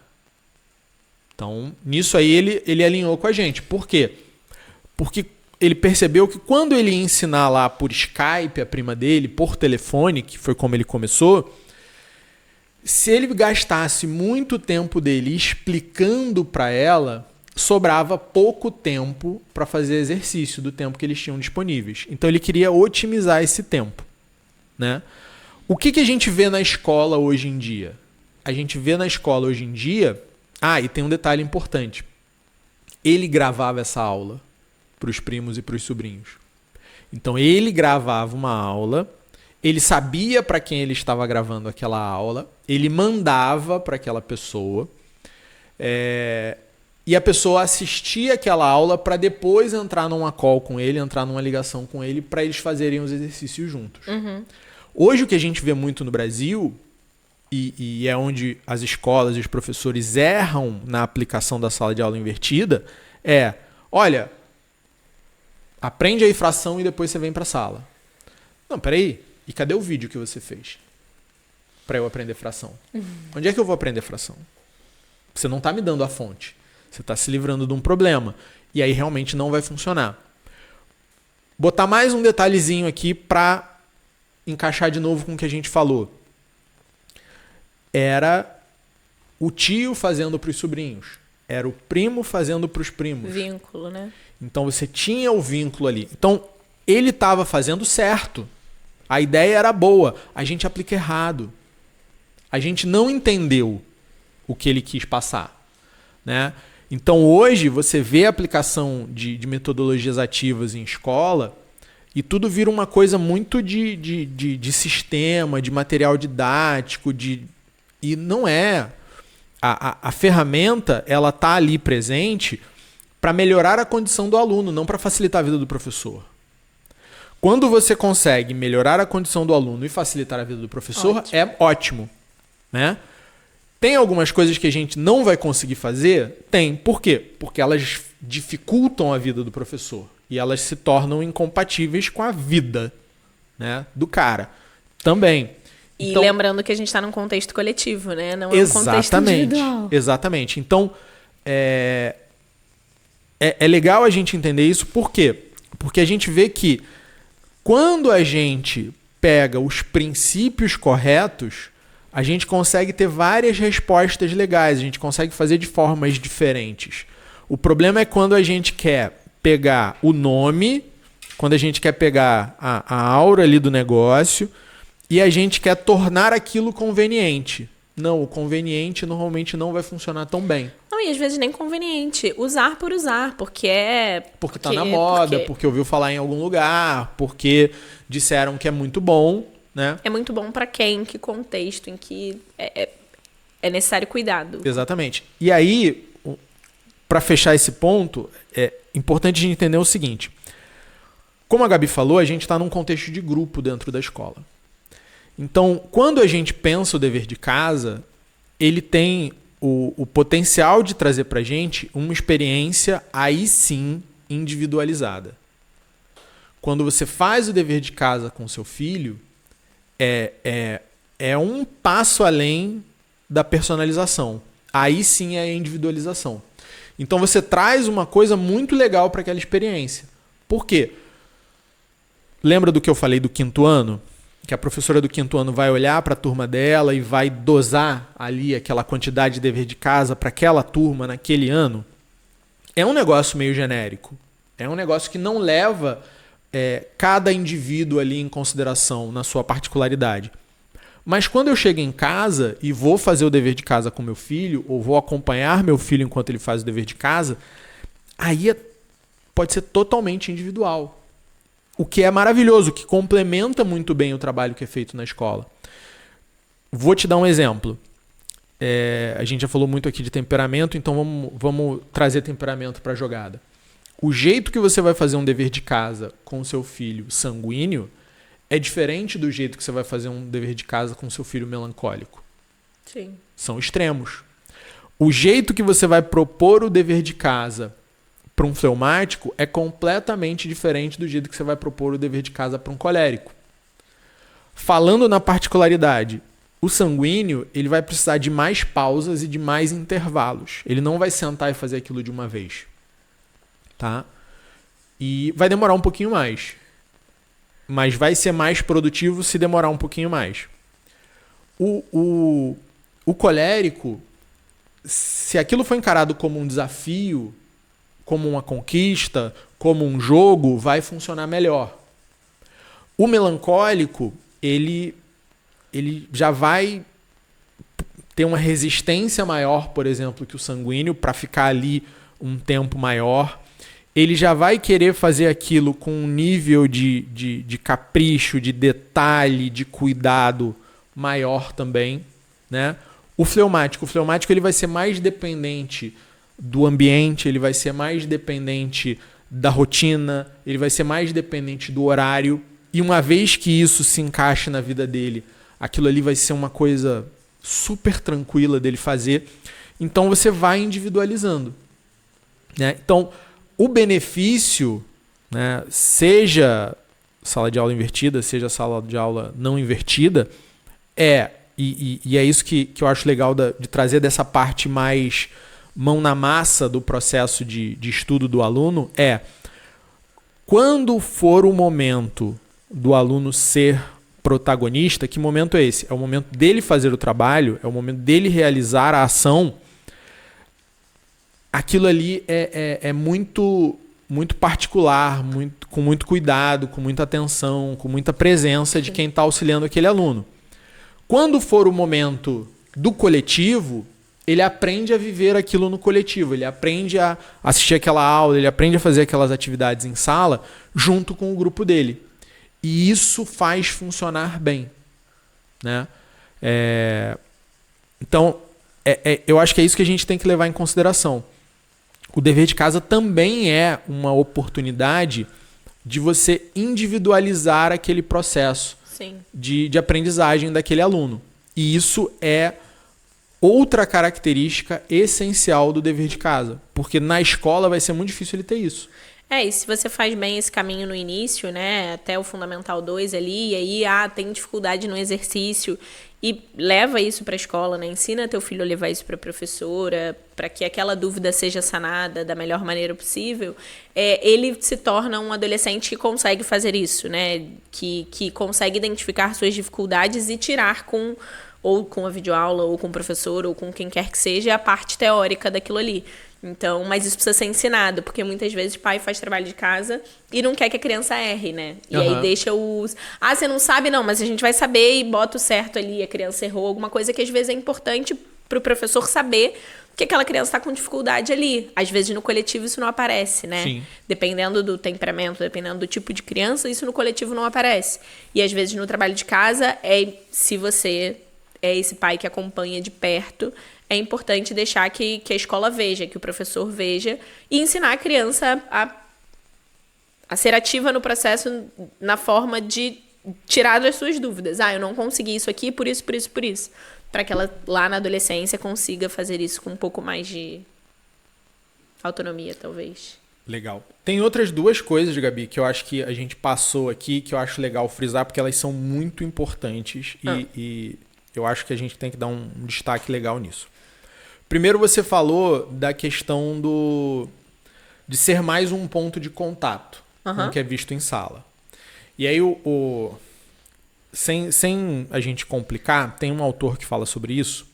Então, nisso aí ele alinhou com a gente. Por quê? Porque ele percebeu que quando ele ia ensinar lá por Skype a prima dele, por telefone, que foi como ele começou, se ele gastasse muito tempo dele explicando para ela, sobrava pouco tempo para fazer exercício do tempo que eles tinham disponíveis. Então ele queria otimizar esse tempo. Né? O que a gente vê na escola hoje em dia? A gente vê na escola hoje em dia... e tem um detalhe importante. Ele gravava essa aula para os primos e para os sobrinhos. Então ele gravava uma aula, ele sabia para quem ele estava gravando aquela aula, ele mandava para aquela pessoa, e a pessoa assistia aquela aula para depois entrar numa call com ele, entrar numa ligação com ele, para eles fazerem os exercícios juntos. Hoje o que a gente vê muito no Brasil, e é onde as escolas e os professores erram na aplicação da sala de aula invertida, olha, aprende a fração e depois você vem para a sala. Não, peraí, e cadê o vídeo que você fez para eu aprender fração? Onde é que eu vou aprender fração? Você não está me dando a fonte. Você está se livrando de um problema. E aí realmente não vai funcionar. Botar mais um detalhezinho aqui para encaixar de novo com o que a gente falou. Era o tio fazendo para os sobrinhos. Era o primo fazendo para os primos. Vínculo, né? Então você tinha o vínculo ali. Então ele estava fazendo certo. A ideia era boa. A gente aplica errado. A gente não entendeu o que ele quis passar. Né? Então hoje você vê a aplicação de metodologias ativas em escola e tudo vira uma coisa muito de sistema, de material didático, e não é. A ferramenta ela está ali presente para melhorar a condição do aluno, não para facilitar a vida do professor. Quando você consegue melhorar a condição do aluno e facilitar a vida do professor, é ótimo. Né? Tem algumas coisas que a gente não vai conseguir fazer? Tem. Por quê? Porque elas dificultam a vida do professor. E elas se tornam incompatíveis com a vida, né, do cara. Também. E então, lembrando que a gente está num contexto coletivo, né? Não é um contexto individual. Exatamente. Então, é legal a gente entender isso. Por quê? Porque a gente vê que quando a gente pega os princípios corretos, a gente consegue ter várias respostas legais. A gente consegue fazer de formas diferentes. O problema é quando a gente quer pegar o nome, quando a gente quer pegar a aura ali do negócio e a gente quer tornar aquilo conveniente. Não, o conveniente normalmente não vai funcionar tão bem. Não, e às vezes nem conveniente. Usar por usar, porque tá na moda, porque ouviu falar em algum lugar, porque disseram que é muito bom, né? É muito bom para quem, que contexto, em que é necessário cuidado. Exatamente. E aí, para fechar esse ponto, é importante a gente entender o seguinte. Como a Gabi falou, a gente está num contexto de grupo dentro da escola. Então, quando a gente pensa o dever de casa, ele tem o potencial de trazer para a gente uma experiência, aí sim, individualizada. Quando você faz o dever de casa com seu filho, é um passo além da personalização. Aí sim é a individualização. Então você traz uma coisa muito legal para aquela experiência. Por quê? Lembra do que eu falei do 5º ano? Que a professora do 5º ano vai olhar para a turma dela e vai dosar ali aquela quantidade de dever de casa para aquela turma naquele ano? É um negócio meio genérico. É um negócio que não leva cada indivíduo ali em consideração na sua particularidade. Mas quando eu chego em casa e vou fazer o dever de casa com meu filho, ou vou acompanhar meu filho enquanto ele faz o dever de casa, aí pode ser totalmente individual. O que é maravilhoso, que complementa muito bem o trabalho que é feito na escola. Vou te dar um exemplo. A gente já falou muito aqui de temperamento, então vamos trazer temperamento para a jogada. O jeito que você vai fazer um dever de casa com o seu filho sanguíneo é diferente do jeito que você vai fazer um dever de casa com o seu filho melancólico. Sim. São extremos. O jeito que você vai propor o dever de casa para um fleumático é completamente diferente do jeito que você vai propor o dever de casa para um colérico. Falando na particularidade, o sanguíneo ele vai precisar de mais pausas e de mais intervalos. Ele não vai sentar e fazer aquilo de uma vez. Tá? E vai demorar um pouquinho mais. Mas vai ser mais produtivo se demorar um pouquinho mais. O colérico, se aquilo for encarado como um desafio, como uma conquista, como um jogo, vai funcionar melhor. O melancólico, ele já vai ter uma resistência maior, por exemplo, que o sanguíneo, para ficar ali um tempo maior. Ele já vai querer fazer aquilo com um nível de capricho, de detalhe, de cuidado maior também, né? O fleumático ele vai ser mais dependente do ambiente, ele vai ser mais dependente da rotina, ele vai ser mais dependente do horário. E uma vez que isso se encaixe na vida dele, aquilo ali vai ser uma coisa super tranquila dele fazer. Então você vai individualizando, né? Então, o benefício, né, seja sala de aula invertida, seja sala de aula não invertida, e é isso que eu acho legal de trazer dessa parte mais mão na massa do processo de estudo do aluno, quando for o momento do aluno ser protagonista, que momento é esse? É o momento dele fazer o trabalho, é o momento dele realizar a ação. Aquilo ali é muito, muito particular, com muito cuidado, com muita atenção, com muita presença de quem está auxiliando aquele aluno. Quando for o momento do coletivo, ele aprende a viver aquilo no coletivo, ele aprende a assistir aquela aula, ele aprende a fazer aquelas atividades em sala junto com o grupo dele. E isso faz funcionar bem, né? Então, eu acho que é isso que a gente tem que levar em consideração. O dever de casa também é uma oportunidade de você individualizar aquele processo de aprendizagem daquele aluno. E isso é outra característica essencial do dever de casa, porque na escola vai ser muito difícil ele ter isso. E se você faz bem esse caminho no início, né, até o Fundamental 2 ali, e aí, tem dificuldade no exercício, e leva isso para a escola, né, ensina teu filho a levar isso para a professora, para que aquela dúvida seja sanada da melhor maneira possível, ele se torna um adolescente que consegue fazer isso, né, que consegue identificar suas dificuldades e tirar ou com a videoaula, ou com o professor, ou com quem quer que seja, a parte teórica daquilo ali. Então, mas isso precisa ser ensinado, porque muitas vezes o pai faz trabalho de casa e não quer que a criança erre, né? E aí deixa os... você não sabe não, mas a gente vai saber e bota o certo ali, a criança errou, alguma coisa que às vezes é importante pro professor saber que aquela criança está com dificuldade ali. Às vezes no coletivo isso não aparece, né? Sim. Dependendo do temperamento, dependendo do tipo de criança, isso no coletivo não aparece. E às vezes no trabalho de casa, se você é esse pai que acompanha de perto, é importante deixar que a escola veja, que o professor veja e ensinar a criança a ser ativa no processo na forma de tirar as suas dúvidas. Eu não consegui isso aqui, por isso. Para que ela, lá na adolescência, consiga fazer isso com um pouco mais de autonomia, talvez. Legal. Tem outras duas coisas, Gabi, que eu acho que a gente passou aqui, que eu acho legal frisar, porque elas são muito importantes e eu acho que a gente tem que dar um destaque legal nisso. Primeiro, você falou da questão de ser mais um ponto de contato, com o que é visto em sala. E aí, sem a gente complicar, tem um autor que fala sobre isso,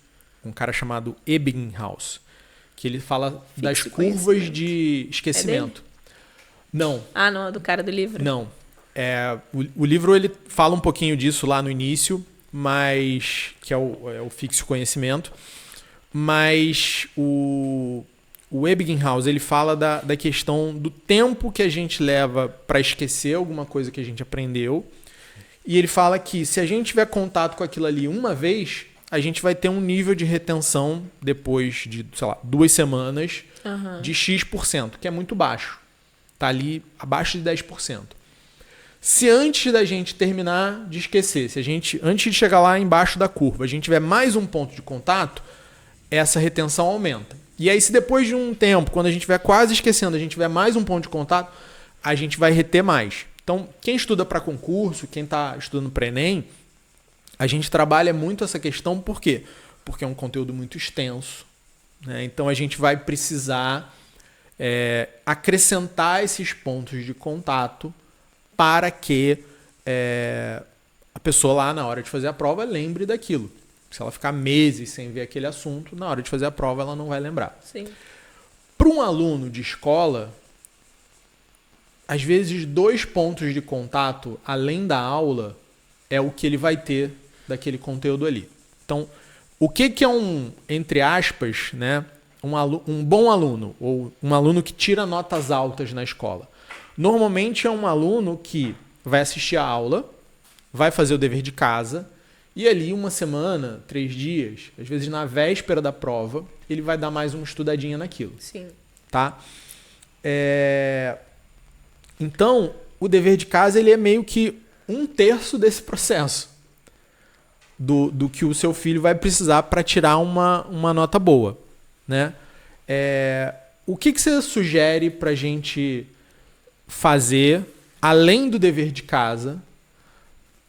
um cara chamado Ebbinghaus, que ele fala das curvas de esquecimento. Não. Não, é do cara do livro? Não. O livro ele fala um pouquinho disso lá no início, mas que é o fixo conhecimento. Mas o Ebbinghaus ele fala da questão do tempo que a gente leva para esquecer alguma coisa que a gente aprendeu. E ele fala que se a gente tiver contato com aquilo ali uma vez, a gente vai ter um nível de retenção depois de, 2 semanas de X%, que é muito baixo. Está ali abaixo de 10%. Se antes da gente terminar de esquecer, antes de chegar lá embaixo da curva, a gente tiver mais um ponto de contato, essa retenção aumenta. E aí, se depois de um tempo, quando a gente estiver quase esquecendo, a gente tiver mais um ponto de contato, a gente vai reter mais. Então, quem estuda para concurso, quem está estudando para Enem, a gente trabalha muito essa questão, por quê? Porque é um conteúdo muito extenso, né? Então, a gente vai precisar acrescentar esses pontos de contato para que a pessoa lá, na hora de fazer a prova, lembre daquilo. Se ela ficar meses sem ver aquele assunto, na hora de fazer a prova, ela não vai lembrar. Sim. Para um aluno de escola, às vezes 2 pontos de contato, além da aula, é o que ele vai ter daquele conteúdo ali. Então, o que é entre aspas, né, um bom aluno, ou um aluno que tira notas altas na escola? Normalmente é um aluno que vai assistir a aula, vai fazer o dever de casa, e ali 1 semana, 3 dias, às vezes na véspera da prova, ele vai dar mais uma estudadinha naquilo. Sim. Tá? Então, o dever de casa ele é meio que 1/3 desse processo do que o seu filho vai precisar para tirar uma nota boa, né? O que você sugere para a gente fazer, além do dever de casa,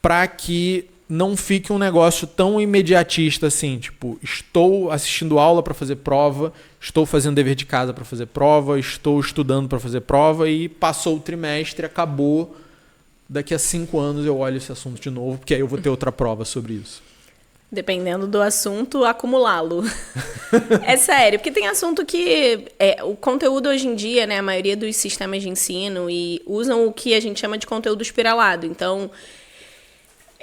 para que não fique um negócio tão imediatista assim, tipo, estou assistindo aula para fazer prova, estou fazendo dever de casa para fazer prova, estou estudando para fazer prova e passou o trimestre, acabou, daqui a 5 anos eu olho esse assunto de novo, porque aí eu vou ter outra prova sobre isso. Dependendo do assunto, acumulá-lo. É sério, porque tem assunto que o conteúdo hoje em dia, né, a maioria dos sistemas de ensino usam o que a gente chama de conteúdo espiralado. Então,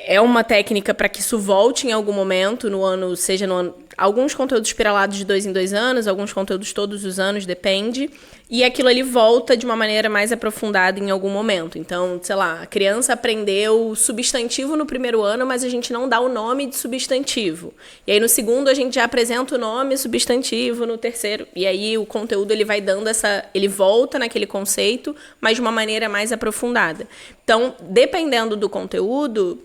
é uma técnica para que isso volte em algum momento no ano, seja no ano, alguns conteúdos espiralados de 2 em 2 anos, alguns conteúdos todos os anos, depende. E aquilo ali volta de uma maneira mais aprofundada em algum momento. Então, sei lá, a criança aprendeu substantivo no primeiro ano, mas a gente não dá o nome de substantivo. E aí no segundo a gente já apresenta o nome substantivo, no terceiro. E aí o conteúdo ele vai dando ele volta naquele conceito, mas de uma maneira mais aprofundada. Então, dependendo do conteúdo,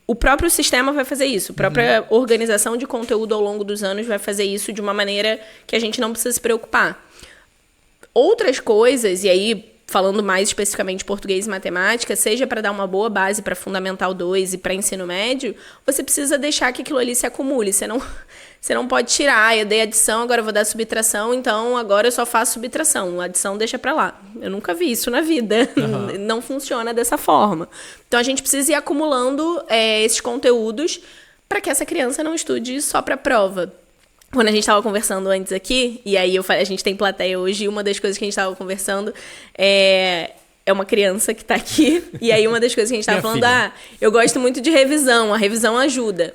o próprio sistema vai fazer isso. A própria organização de conteúdo ao longo dos anos vai fazer isso de uma maneira que a gente não precisa se preocupar. Outras coisas, e aí falando mais especificamente de português e matemática, seja para dar uma boa base para Fundamental 2 e para ensino médio, você precisa deixar que aquilo ali se acumule. Você não pode tirar, eu dei adição, agora eu vou dar subtração, então agora eu só faço subtração. Adição deixa para lá. Eu nunca vi isso na vida. Não funciona dessa forma. Então a gente precisa ir acumulando esses conteúdos para que essa criança não estude só para a prova. Quando a gente estava conversando antes aqui, e aí a gente tem plateia hoje, e uma das coisas que a gente estava conversando é uma criança que está aqui, e aí uma das coisas que a gente estava falando, eu gosto muito de revisão, a revisão ajuda.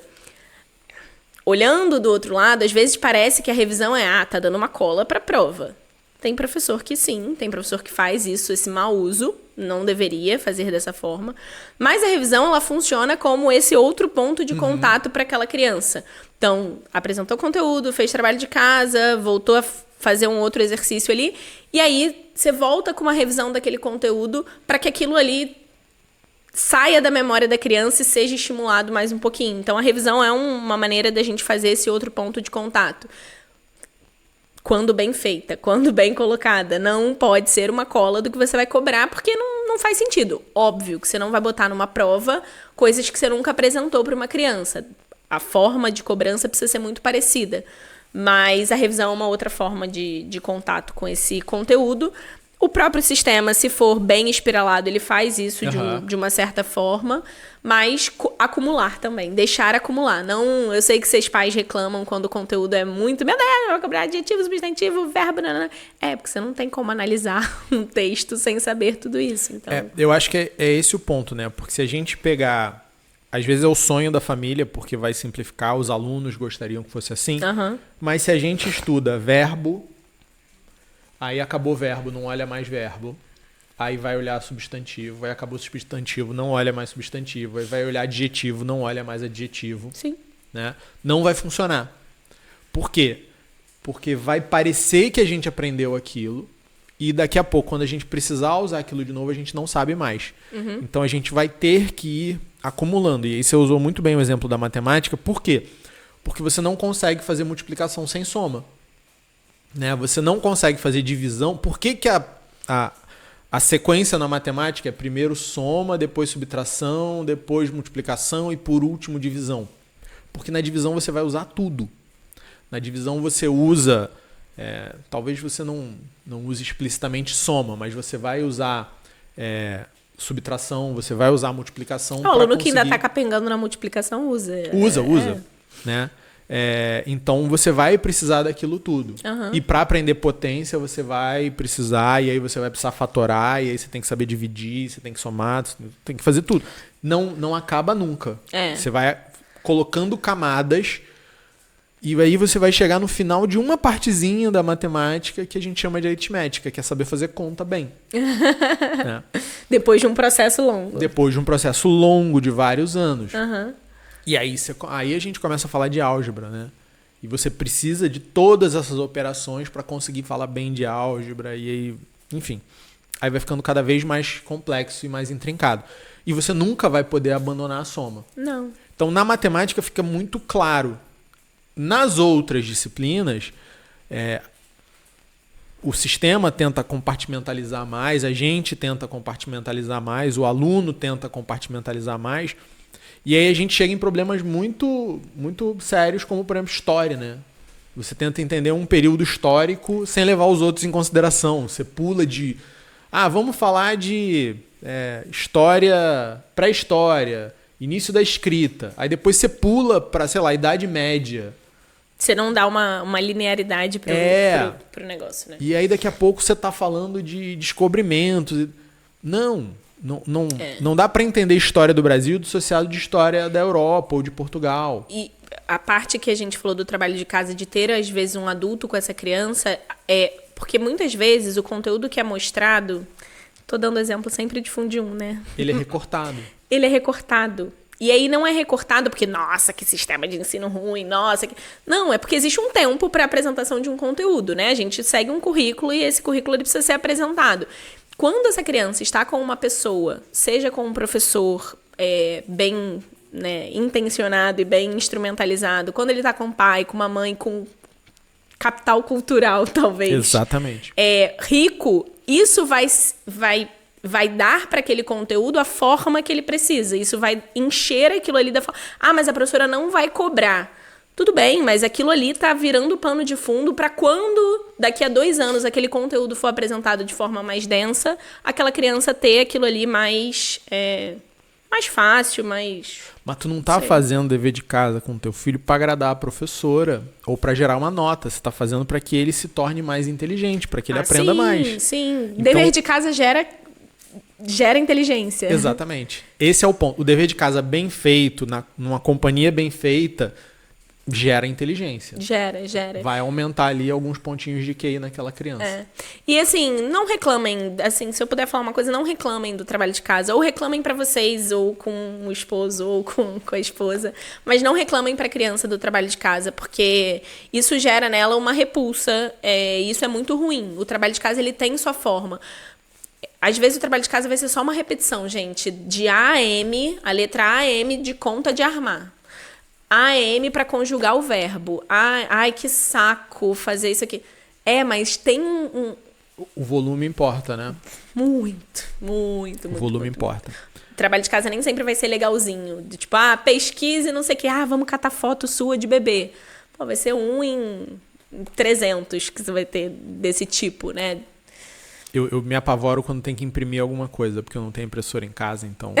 Olhando do outro lado, às vezes parece que a revisão tá dando uma cola para a prova. Tem professor que sim, tem professor que faz isso, esse mau uso, não deveria fazer dessa forma. Mas a revisão, ela funciona como esse outro ponto de contato para aquela criança. Então, apresentou conteúdo, fez trabalho de casa, voltou a fazer um outro exercício ali. E aí você volta com uma revisão daquele conteúdo para que aquilo ali saia da memória da criança e seja estimulado mais um pouquinho. Então, a revisão é uma maneira da gente fazer esse outro ponto de contato. Quando bem feita, quando bem colocada. Não pode ser uma cola do que você vai cobrar, porque não faz sentido. Óbvio que você não vai botar numa prova coisas que você nunca apresentou para uma criança. A forma de cobrança precisa ser muito parecida. Mas a revisão é uma outra forma de contato com esse conteúdo. O próprio sistema, se for bem espiralado, ele faz isso de uma certa forma, mas acumular também, deixar acumular. Não, eu sei que vocês pais reclamam quando o conteúdo é muito, meu Deus, eu vou cobrar adjetivo, substantivo, verbo, nanana. Porque você não tem como analisar um texto sem saber tudo isso. Então... eu acho que é esse o ponto, né? Porque se a gente pegar, às vezes é o sonho da família, porque vai simplificar, os alunos gostariam que fosse assim, mas se a gente estuda verbo, aí acabou o verbo, não olha mais verbo. Aí vai olhar substantivo, aí acabou o substantivo, não olha mais substantivo. Aí vai olhar adjetivo, não olha mais adjetivo. Sim. Né? Não vai funcionar. Por quê? Porque vai parecer que a gente aprendeu aquilo e daqui a pouco, quando a gente precisar usar aquilo de novo, a gente não sabe mais. Então a gente vai ter que ir acumulando. E aí você usou muito bem o exemplo da matemática. Por quê? Porque você não consegue fazer multiplicação sem soma. Né? Você não consegue fazer divisão. Por que a sequência na matemática é primeiro soma, depois subtração, depois multiplicação e por último divisão? Porque na divisão você vai usar tudo. Na divisão você usa, talvez você não use explicitamente soma, mas você vai usar subtração, você vai usar multiplicação. O aluno que ainda está capengando na multiplicação usa. Usa. Né? Então você vai precisar daquilo tudo. E para aprender potência você vai precisar, e aí você vai precisar fatorar, e aí você tem que saber dividir, você tem que somar, você tem que fazer tudo. Não acaba nunca. Você vai colocando camadas e aí você vai chegar no final de uma partezinha da matemática que a gente chama de aritmética, que é saber fazer conta bem. Né? Depois de um processo longo. Depois de um processo longo de vários anos. E aí a gente começa a falar de álgebra, né? E você precisa de todas essas operações para conseguir falar bem de álgebra. E aí, enfim, aí vai ficando cada vez mais complexo e mais intrincado. E você nunca vai poder abandonar a soma. Não. Então, na matemática fica muito claro. Nas outras disciplinas, o sistema tenta compartimentalizar mais, a gente tenta compartimentalizar mais, o aluno tenta compartimentalizar mais. E aí a gente chega em problemas muito, muito sérios, como, por exemplo, história, né? Você tenta entender um período histórico sem levar os outros em consideração. Você pula de... vamos falar de história, pré-história, início da escrita. Aí depois você pula para, sei lá, Idade Média. Você não dá uma linearidade pro negócio, né? E aí daqui a pouco você está falando de descobrimentos. Não dá para entender a história do Brasil dissociado de história da Europa ou de Portugal. E a parte que a gente falou do trabalho de casa, de ter, às vezes, um adulto com essa criança, porque muitas vezes o conteúdo que é mostrado... Tô dando exemplo sempre de Fundi 1, né? Ele é recortado. Ele é recortado. E aí não é recortado porque, nossa, que sistema de ensino ruim, nossa... Não, é porque existe um tempo para apresentação de um conteúdo, né? A gente segue um currículo e esse currículo ele precisa ser apresentado. Quando essa criança está com uma pessoa, seja com um professor bem, né, intencionado e bem instrumentalizado, quando ele está com um pai, com uma mãe, com capital cultural, talvez. Exatamente. Rico, isso vai dar para aquele conteúdo a forma que ele precisa. Isso vai encher aquilo ali da forma... mas a professora não vai cobrar. Tudo bem, mas aquilo ali tá virando pano de fundo para quando, daqui a 2 anos, aquele conteúdo for apresentado de forma mais densa, aquela criança ter aquilo ali mais fácil, mais... Mas tu não tá fazendo dever de casa com teu filho para agradar a professora ou para gerar uma nota. Você tá fazendo para que ele se torne mais inteligente, para que ele aprenda mais. Sim. Então, dever de casa gera inteligência. Exatamente. Esse é o ponto. O dever de casa bem feito, numa companhia bem feita, gera inteligência. Gera. Vai aumentar ali alguns pontinhos de QI naquela criança. E assim, não reclamem, assim, se eu puder falar uma coisa, não reclamem do trabalho de casa. Ou reclamem pra vocês, ou com o esposo, ou com a esposa. Mas não reclamem pra criança do trabalho de casa, porque isso gera nela uma repulsa. Isso é muito ruim. O trabalho de casa, ele tem sua forma. Às vezes o trabalho de casa vai ser só uma repetição, gente. De A a M, a letra A a M de conta de armar. AM para conjugar o verbo. Ai, que saco fazer isso aqui. Mas tem O volume importa, né? Muito. O volume importa. O trabalho de casa nem sempre vai ser legalzinho. De, tipo, pesquise, não sei o quê. Vamos catar foto sua de bebê. Pô, vai ser 1 em 300 que você vai ter desse tipo, né? Eu me apavoro quando tem que imprimir alguma coisa, porque eu não tenho impressora em casa, então...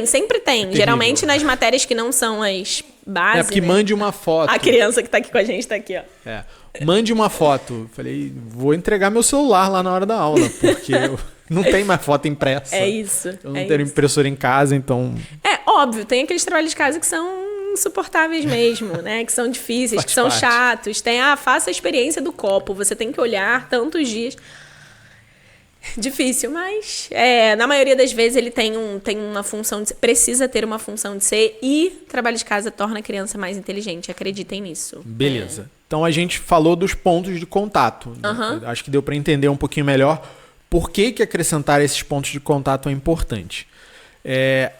Sempre tem. Geralmente nas matérias que não são as bases. Porque mande uma foto. A criança que tá aqui com a gente tá aqui, ó. Mande uma foto. Falei, vou entregar meu celular lá na hora da aula, porque não tem mais foto impressa. É isso. Eu não tenho impressora em casa, então... Óbvio, tem aqueles trabalhos de casa que são insuportáveis mesmo, né? Que são difíceis, que são chatos. Faça a experiência do copo. Você tem que olhar tantos dias. Difícil, mas na maioria das vezes ele tem uma função de, precisa ter uma função de ser, e trabalho de casa torna a criança mais inteligente. Acreditem nisso. Beleza. Então a gente falou dos pontos de contato. Acho que deu para entender um pouquinho melhor por que acrescentar esses pontos de contato é importante.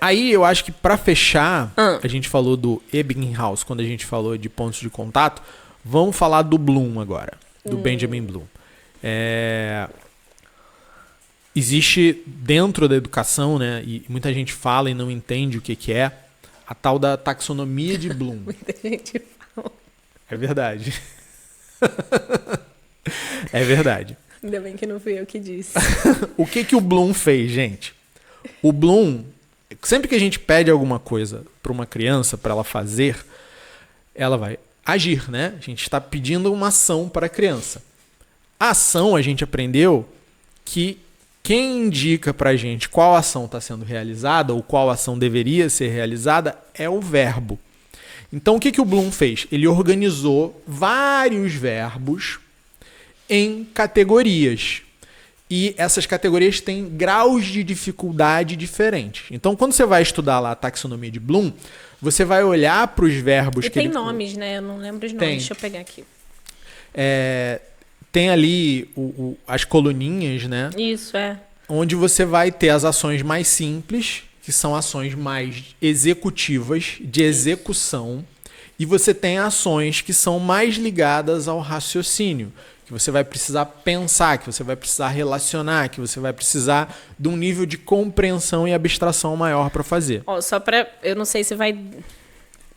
Aí eu acho que para fechar, a gente falou do Ebbinghaus quando a gente falou de pontos de contato. Vamos falar do Bloom agora, do Benjamin Bloom. Existe dentro da educação, né, e muita gente fala e não entende o que é, a tal da taxonomia de Bloom. Muita gente fala. É verdade. É verdade. Ainda bem que não fui eu que disse. O que o Bloom fez, gente? O Bloom, sempre que a gente pede alguma coisa para uma criança, para ela fazer, ela vai agir, né? A gente está pedindo uma ação para a criança. A ação, a gente aprendeu que quem indica para a gente qual ação está sendo realizada ou qual ação deveria ser realizada é o verbo. Então, o que o Bloom fez? Ele organizou vários verbos em categorias. E essas categorias têm graus de dificuldade diferentes. Então, quando você vai estudar lá a taxonomia de Bloom, você vai olhar para os verbos que tem nomes, né? Eu não lembro os nomes. Deixa eu pegar aqui. Tem ali as coluninhas, né? Isso, onde você vai ter as ações mais simples, que são ações mais executivas, de execução, e você tem ações que são mais ligadas ao raciocínio, que você vai precisar pensar, que você vai precisar relacionar, que você vai precisar de um nível de compreensão e abstração maior para fazer. Eu não sei se vai...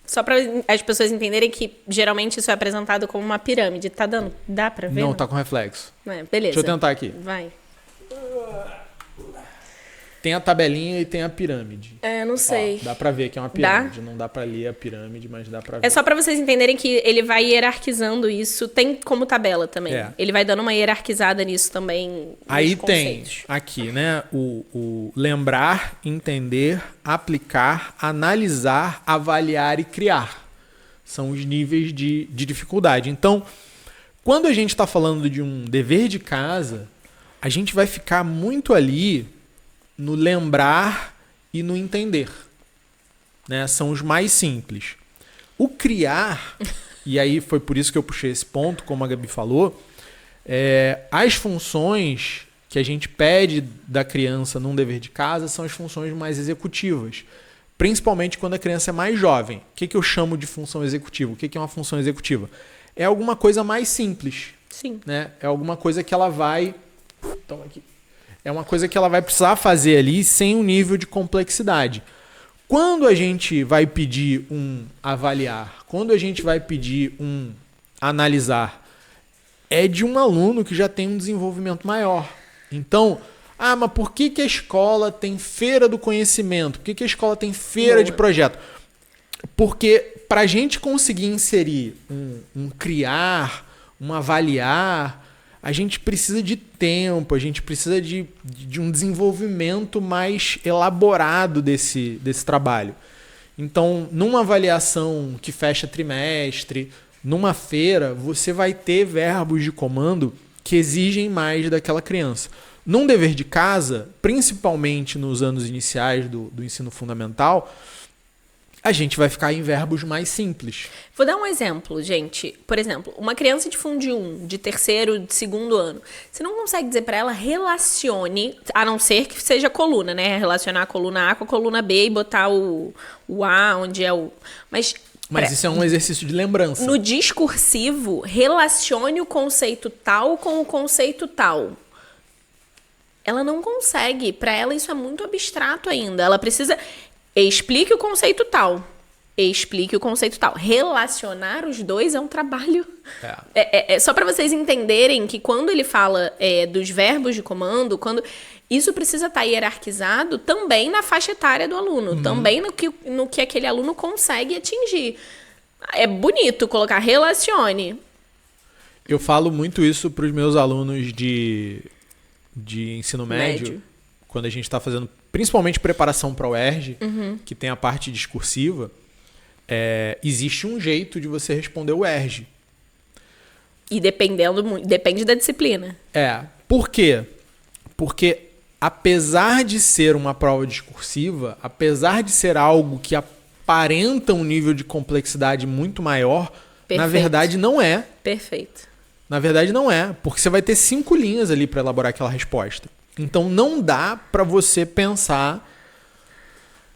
Só para as pessoas entenderem que geralmente isso é apresentado como uma pirâmide. Tá dando? Dá para ver? Não, tá com reflexo. Beleza. Deixa eu tentar aqui. Vai. Tem a tabelinha e tem a pirâmide. Não sei. Dá pra ver que é uma pirâmide. Não dá pra ler a pirâmide, mas dá pra ver. É só pra vocês entenderem que ele vai hierarquizando isso. Tem como tabela também. Ele vai dando uma hierarquizada nisso também. Aí tem aqui, né? O lembrar, entender, aplicar, analisar, avaliar e criar. São os níveis de dificuldade. Então, quando a gente está falando de um dever de casa, a gente vai ficar muito ali no lembrar e no entender, né? São os mais simples. O criar, e aí foi por isso que eu puxei esse ponto, como a Gabi falou, as funções que a gente pede da criança num dever de casa são as funções mais executivas, principalmente quando a criança é mais jovem. O que eu chamo de função executiva? O que é uma função executiva? É alguma coisa mais simples. Sim. Né? É alguma coisa que ela vai... Toma aqui. É uma coisa que ela vai precisar fazer ali sem um nível de complexidade. Quando a gente vai pedir um avaliar, quando a gente vai pedir um analisar, é de um aluno que já tem um desenvolvimento maior. Então, mas por que a escola tem feira do conhecimento? Por que a escola tem feira de projeto? Porque para a gente conseguir inserir um criar, um avaliar, a gente precisa de tempo, a gente precisa de um desenvolvimento mais elaborado desse trabalho. Então, numa avaliação que fecha trimestre, numa feira, você vai ter verbos de comando que exigem mais daquela criança. Num dever de casa, principalmente nos anos iniciais do ensino fundamental, a gente vai ficar em verbos mais simples. Vou dar um exemplo, gente. Por exemplo, uma criança de Fundi 1, de terceiro, de segundo ano, você não consegue dizer para ela relacione, a não ser que seja coluna, né? Relacionar a coluna A com a coluna B e botar o A onde é o... Mas isso é um exercício de lembrança. No discursivo, relacione o conceito tal com o conceito tal. Ela não consegue. Para ela isso é muito abstrato ainda. Ela precisa... Explique o conceito tal. Explique o conceito tal. Relacionar os dois é um trabalho... É só para vocês entenderem que quando ele fala dos verbos de comando, isso precisa estar hierarquizado também na faixa etária do aluno. Também no que aquele aluno consegue atingir. É bonito colocar relacione. Eu falo muito isso para os meus alunos de ensino médio. Quando a gente está fazendo... Principalmente preparação para o ERJ, que tem a parte discursiva, existe um jeito de você responder o ERJ. E depende da disciplina. Por quê? Porque apesar de ser uma prova discursiva, apesar de ser algo que aparenta um nível de complexidade muito maior, na verdade não é. Perfeito. Na verdade não é, porque você vai ter 5 linhas ali para elaborar aquela resposta. Então não dá para você pensar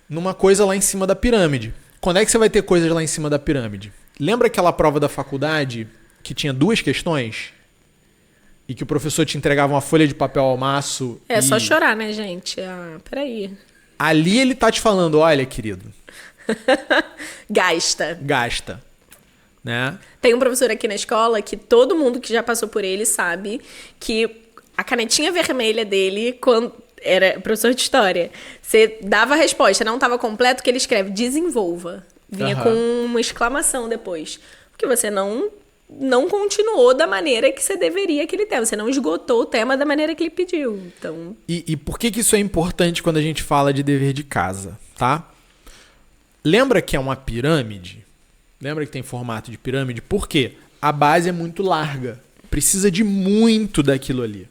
numa coisa lá em cima da pirâmide. Quando é que você vai ter coisas lá em cima da pirâmide? Lembra aquela prova da faculdade que tinha 2 questões? E que o professor te entregava uma folha de papel ao maço? Só chorar, né, gente? Peraí. Ali ele tá te falando, olha, querido. Gasta. Né? Tem um professor aqui na escola que todo mundo que já passou por ele sabe que a canetinha vermelha dele, quando era professor de história, você dava a resposta, não estava completo, que ele escreve desenvolva. Vinha com uma exclamação depois. Porque você não continuou da maneira que você deveria aquele tema. Você não esgotou o tema da maneira que ele pediu. Então... E por que isso é importante quando a gente fala de dever de casa, tá? Lembra que é uma pirâmide? Lembra que tem formato de pirâmide? Por quê? A base é muito larga. Precisa de muito daquilo ali.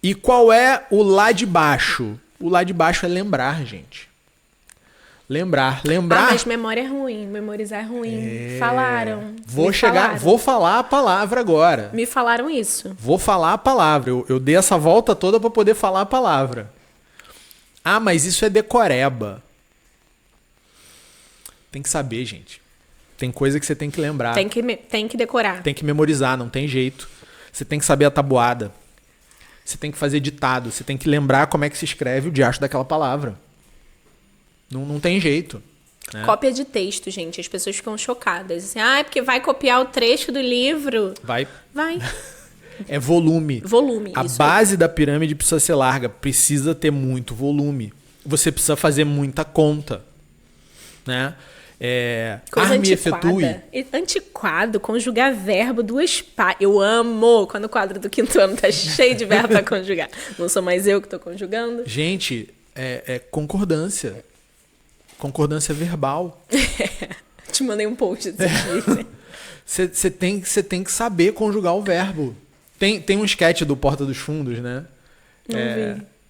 E qual é o lá de baixo? O lá de baixo é lembrar, gente. Lembrar. Mas memória é ruim, memorizar é ruim. Falaram. Vou falar a palavra agora. Me falaram isso. Vou falar a palavra. Eu dei essa volta toda para poder falar a palavra. Mas isso é decoreba. Tem que saber, gente. Tem coisa que você tem que lembrar. Tem que decorar. Tem que memorizar, não tem jeito. Você tem que saber a tabuada. Você tem que fazer ditado. Você tem que lembrar como é que se escreve o diacho daquela palavra. Não tem jeito. Né? Cópia de texto, gente. As pessoas ficam chocadas. Assim, é porque vai copiar o trecho do livro. Vai. É volume. A isso base da pirâmide precisa ser larga. Precisa ter muito volume. Você precisa fazer muita conta. Né? Coisa antiquada. Antiquado, conjugar verbo, 2 pá. Eu amo quando o quadro do 5º ano tá cheio de verbo pra conjugar. Não sou mais eu que tô conjugando. Gente, concordância. Concordância verbal. Te mandei um post desse Você tem que saber conjugar o verbo. Tem um sketch do Porta dos Fundos, né? Não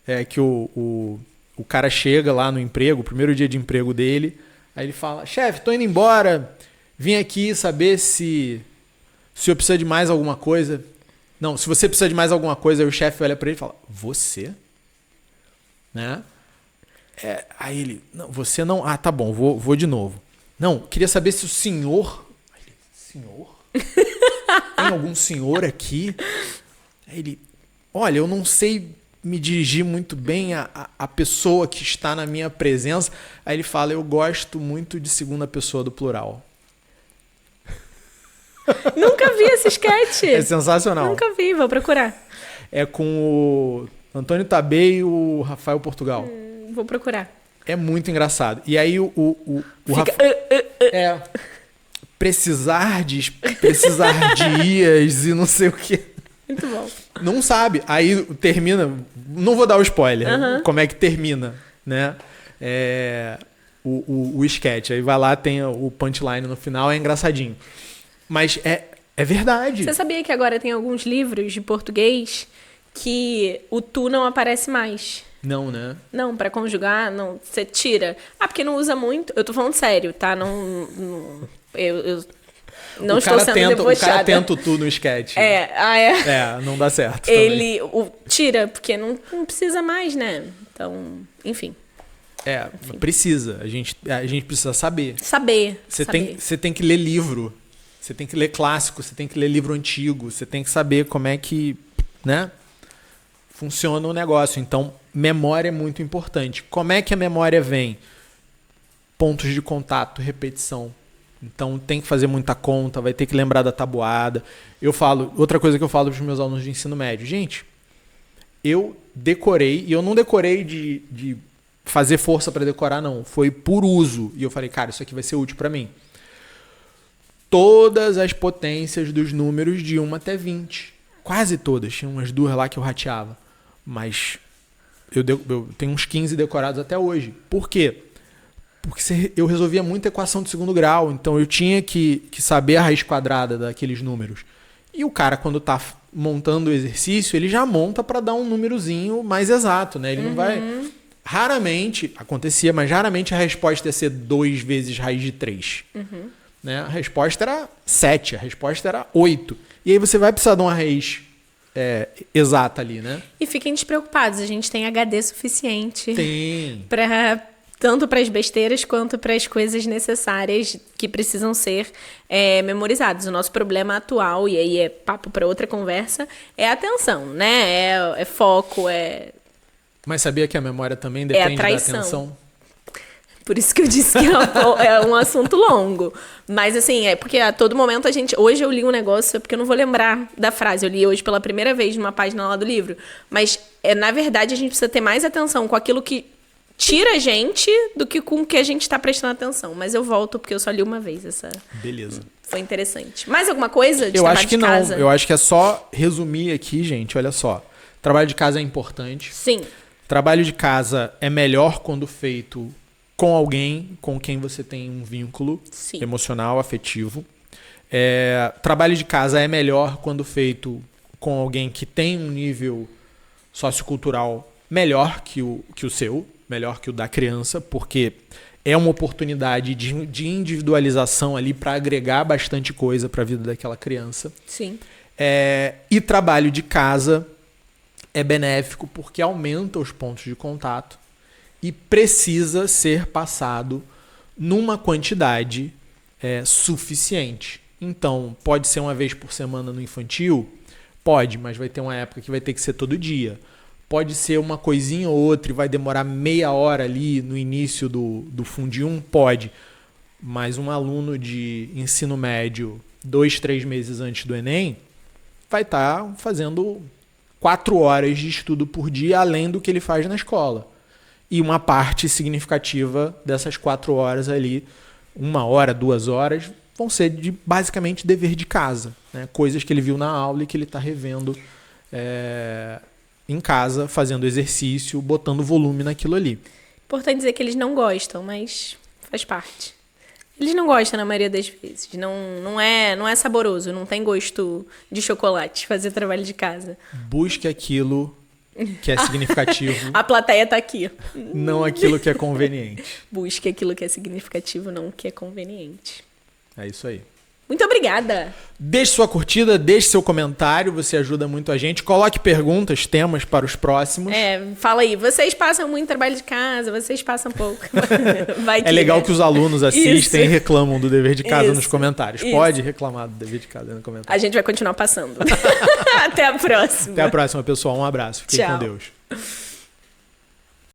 vi. Que o cara chega lá no emprego, o primeiro dia de emprego dele. Aí ele fala, chefe, tô indo embora, vim aqui saber se eu preciso de mais alguma coisa. Não, se você precisa de mais alguma coisa, aí o chefe olha pra ele e fala, você? Né? Aí ele, não, você não... tá bom, vou de novo. Não, queria saber se o senhor... Aí ele, senhor? Tem algum senhor aqui? Aí ele, olha, eu não sei... me dirigir muito bem a pessoa que está na minha presença. Aí ele fala, eu gosto muito de segunda pessoa do plural. Nunca vi esse sketch. É sensacional. Nunca vi, vou procurar. É com o Antônio Tabet e o Rafael Portugal. Vou procurar. É muito engraçado. E aí o precisar de ias e não sei o quê. Muito bom. Não sabe. Aí termina... Não vou dar o spoiler. Como é que termina, né? o sketch. Aí vai lá, tem o punchline no final, é engraçadinho. Mas é verdade. Você sabia que agora tem alguns livros de português que o tu não aparece mais? Não, né? Não, pra conjugar, não. Você tira. Porque não usa muito. Eu tô falando sério, tá? Eu não estou sendo debochada. O cara tenta o tu no sketch. Não dá certo. Ele tira, porque não precisa mais, né? Então, enfim. Precisa. A gente precisa saber. Você tem que ler livro. Você tem que ler clássico, você tem que ler livro antigo, você tem que saber como é que, né, funciona o negócio. Então, memória é muito importante. Como é que a memória vem? Pontos de contato, repetição. Então, tem que fazer muita conta, vai ter que lembrar da tabuada. Outra coisa que eu falo para os meus alunos de ensino médio. Gente, eu decorei, e eu não decorei de fazer força para decorar, não. Foi por uso. E eu falei, cara, isso aqui vai ser útil para mim. Todas as potências dos números de 1 até 20. Quase todas. Tinha umas 2 lá que eu rateava. Mas eu tenho uns 15 decorados até hoje. Por quê? Porque eu resolvia muita equação de segundo grau. Então eu tinha que saber a raiz quadrada daqueles números. E o cara, quando está montando o exercício, ele já monta para dar um númerozinho mais exato, né? Ele não vai... Raramente, acontecia, mas raramente a resposta ia ser 2 vezes raiz de 3. Né? A resposta era 7, a resposta era 8. E aí você vai precisar de uma raiz exata ali, né? E fiquem despreocupados, a gente tem HD suficiente. Tem. Tanto para as besteiras quanto para as coisas necessárias que precisam ser memorizadas. O nosso problema atual, e aí é papo para outra conversa, é atenção, né? É foco, Mas sabia que a memória também depende da atenção? Por isso que eu disse que é um assunto longo. Mas assim, porque a todo momento hoje eu li um negócio, porque eu não vou lembrar da frase. Eu li hoje pela primeira vez numa página lá do livro. Mas, na verdade, a gente precisa ter mais atenção com aquilo que tira a gente do que com o que a gente está prestando atenção. Mas eu volto, porque eu só li uma vez essa. Beleza. Foi interessante. Mais alguma coisa de eu trabalho acho que de casa? não. Eu acho que é só resumir aqui, gente. Olha só. Trabalho de casa é importante. Sim. Trabalho de casa é melhor quando feito com alguém com quem você tem um vínculo emocional, afetivo. Trabalho de casa é melhor quando feito com alguém que tem um nível sociocultural melhor que o seu, melhor que o da criança, porque é uma oportunidade de individualização ali para agregar bastante coisa para a vida daquela criança. Sim. E trabalho de casa é benéfico porque aumenta os pontos de contato e precisa ser passado numa quantidade suficiente. Então, pode ser uma vez por semana no infantil? Pode, mas vai ter uma época que vai ter que ser todo dia. Pode ser uma coisinha ou outra e vai demorar meia hora ali no início do Fundi 1? Pode. Mas um aluno de ensino médio 2, 3 meses antes do Enem vai estar fazendo 4 horas de estudo por dia, além do que ele faz na escola. E uma parte significativa dessas 4 horas ali, 1 hora, 2 horas, vão ser basicamente dever de casa. Né? Coisas que ele viu na aula e que ele está revendo em casa, fazendo exercício, botando volume naquilo ali. Importante dizer que eles não gostam, mas faz parte. Eles não gostam na maioria das vezes. Não é saboroso, não tem gosto de chocolate fazer trabalho de casa. Busque aquilo que é significativo. A plateia tá aqui. Não aquilo que é conveniente. Busque aquilo que é significativo, não o que é conveniente. É isso aí. Muito obrigada. Deixe sua curtida, deixe seu comentário, você ajuda muito a gente. Coloque perguntas, temas para os próximos. Fala aí, vocês passam muito trabalho de casa, vocês passam pouco. Vai que, legal, né? que os alunos assistem e reclamam do dever de casa nos comentários. Isso. Pode reclamar do dever de casa no comentário. A gente vai continuar passando. Até a próxima. Até a próxima, pessoal. Um abraço. Fiquem Tchau. com Deus.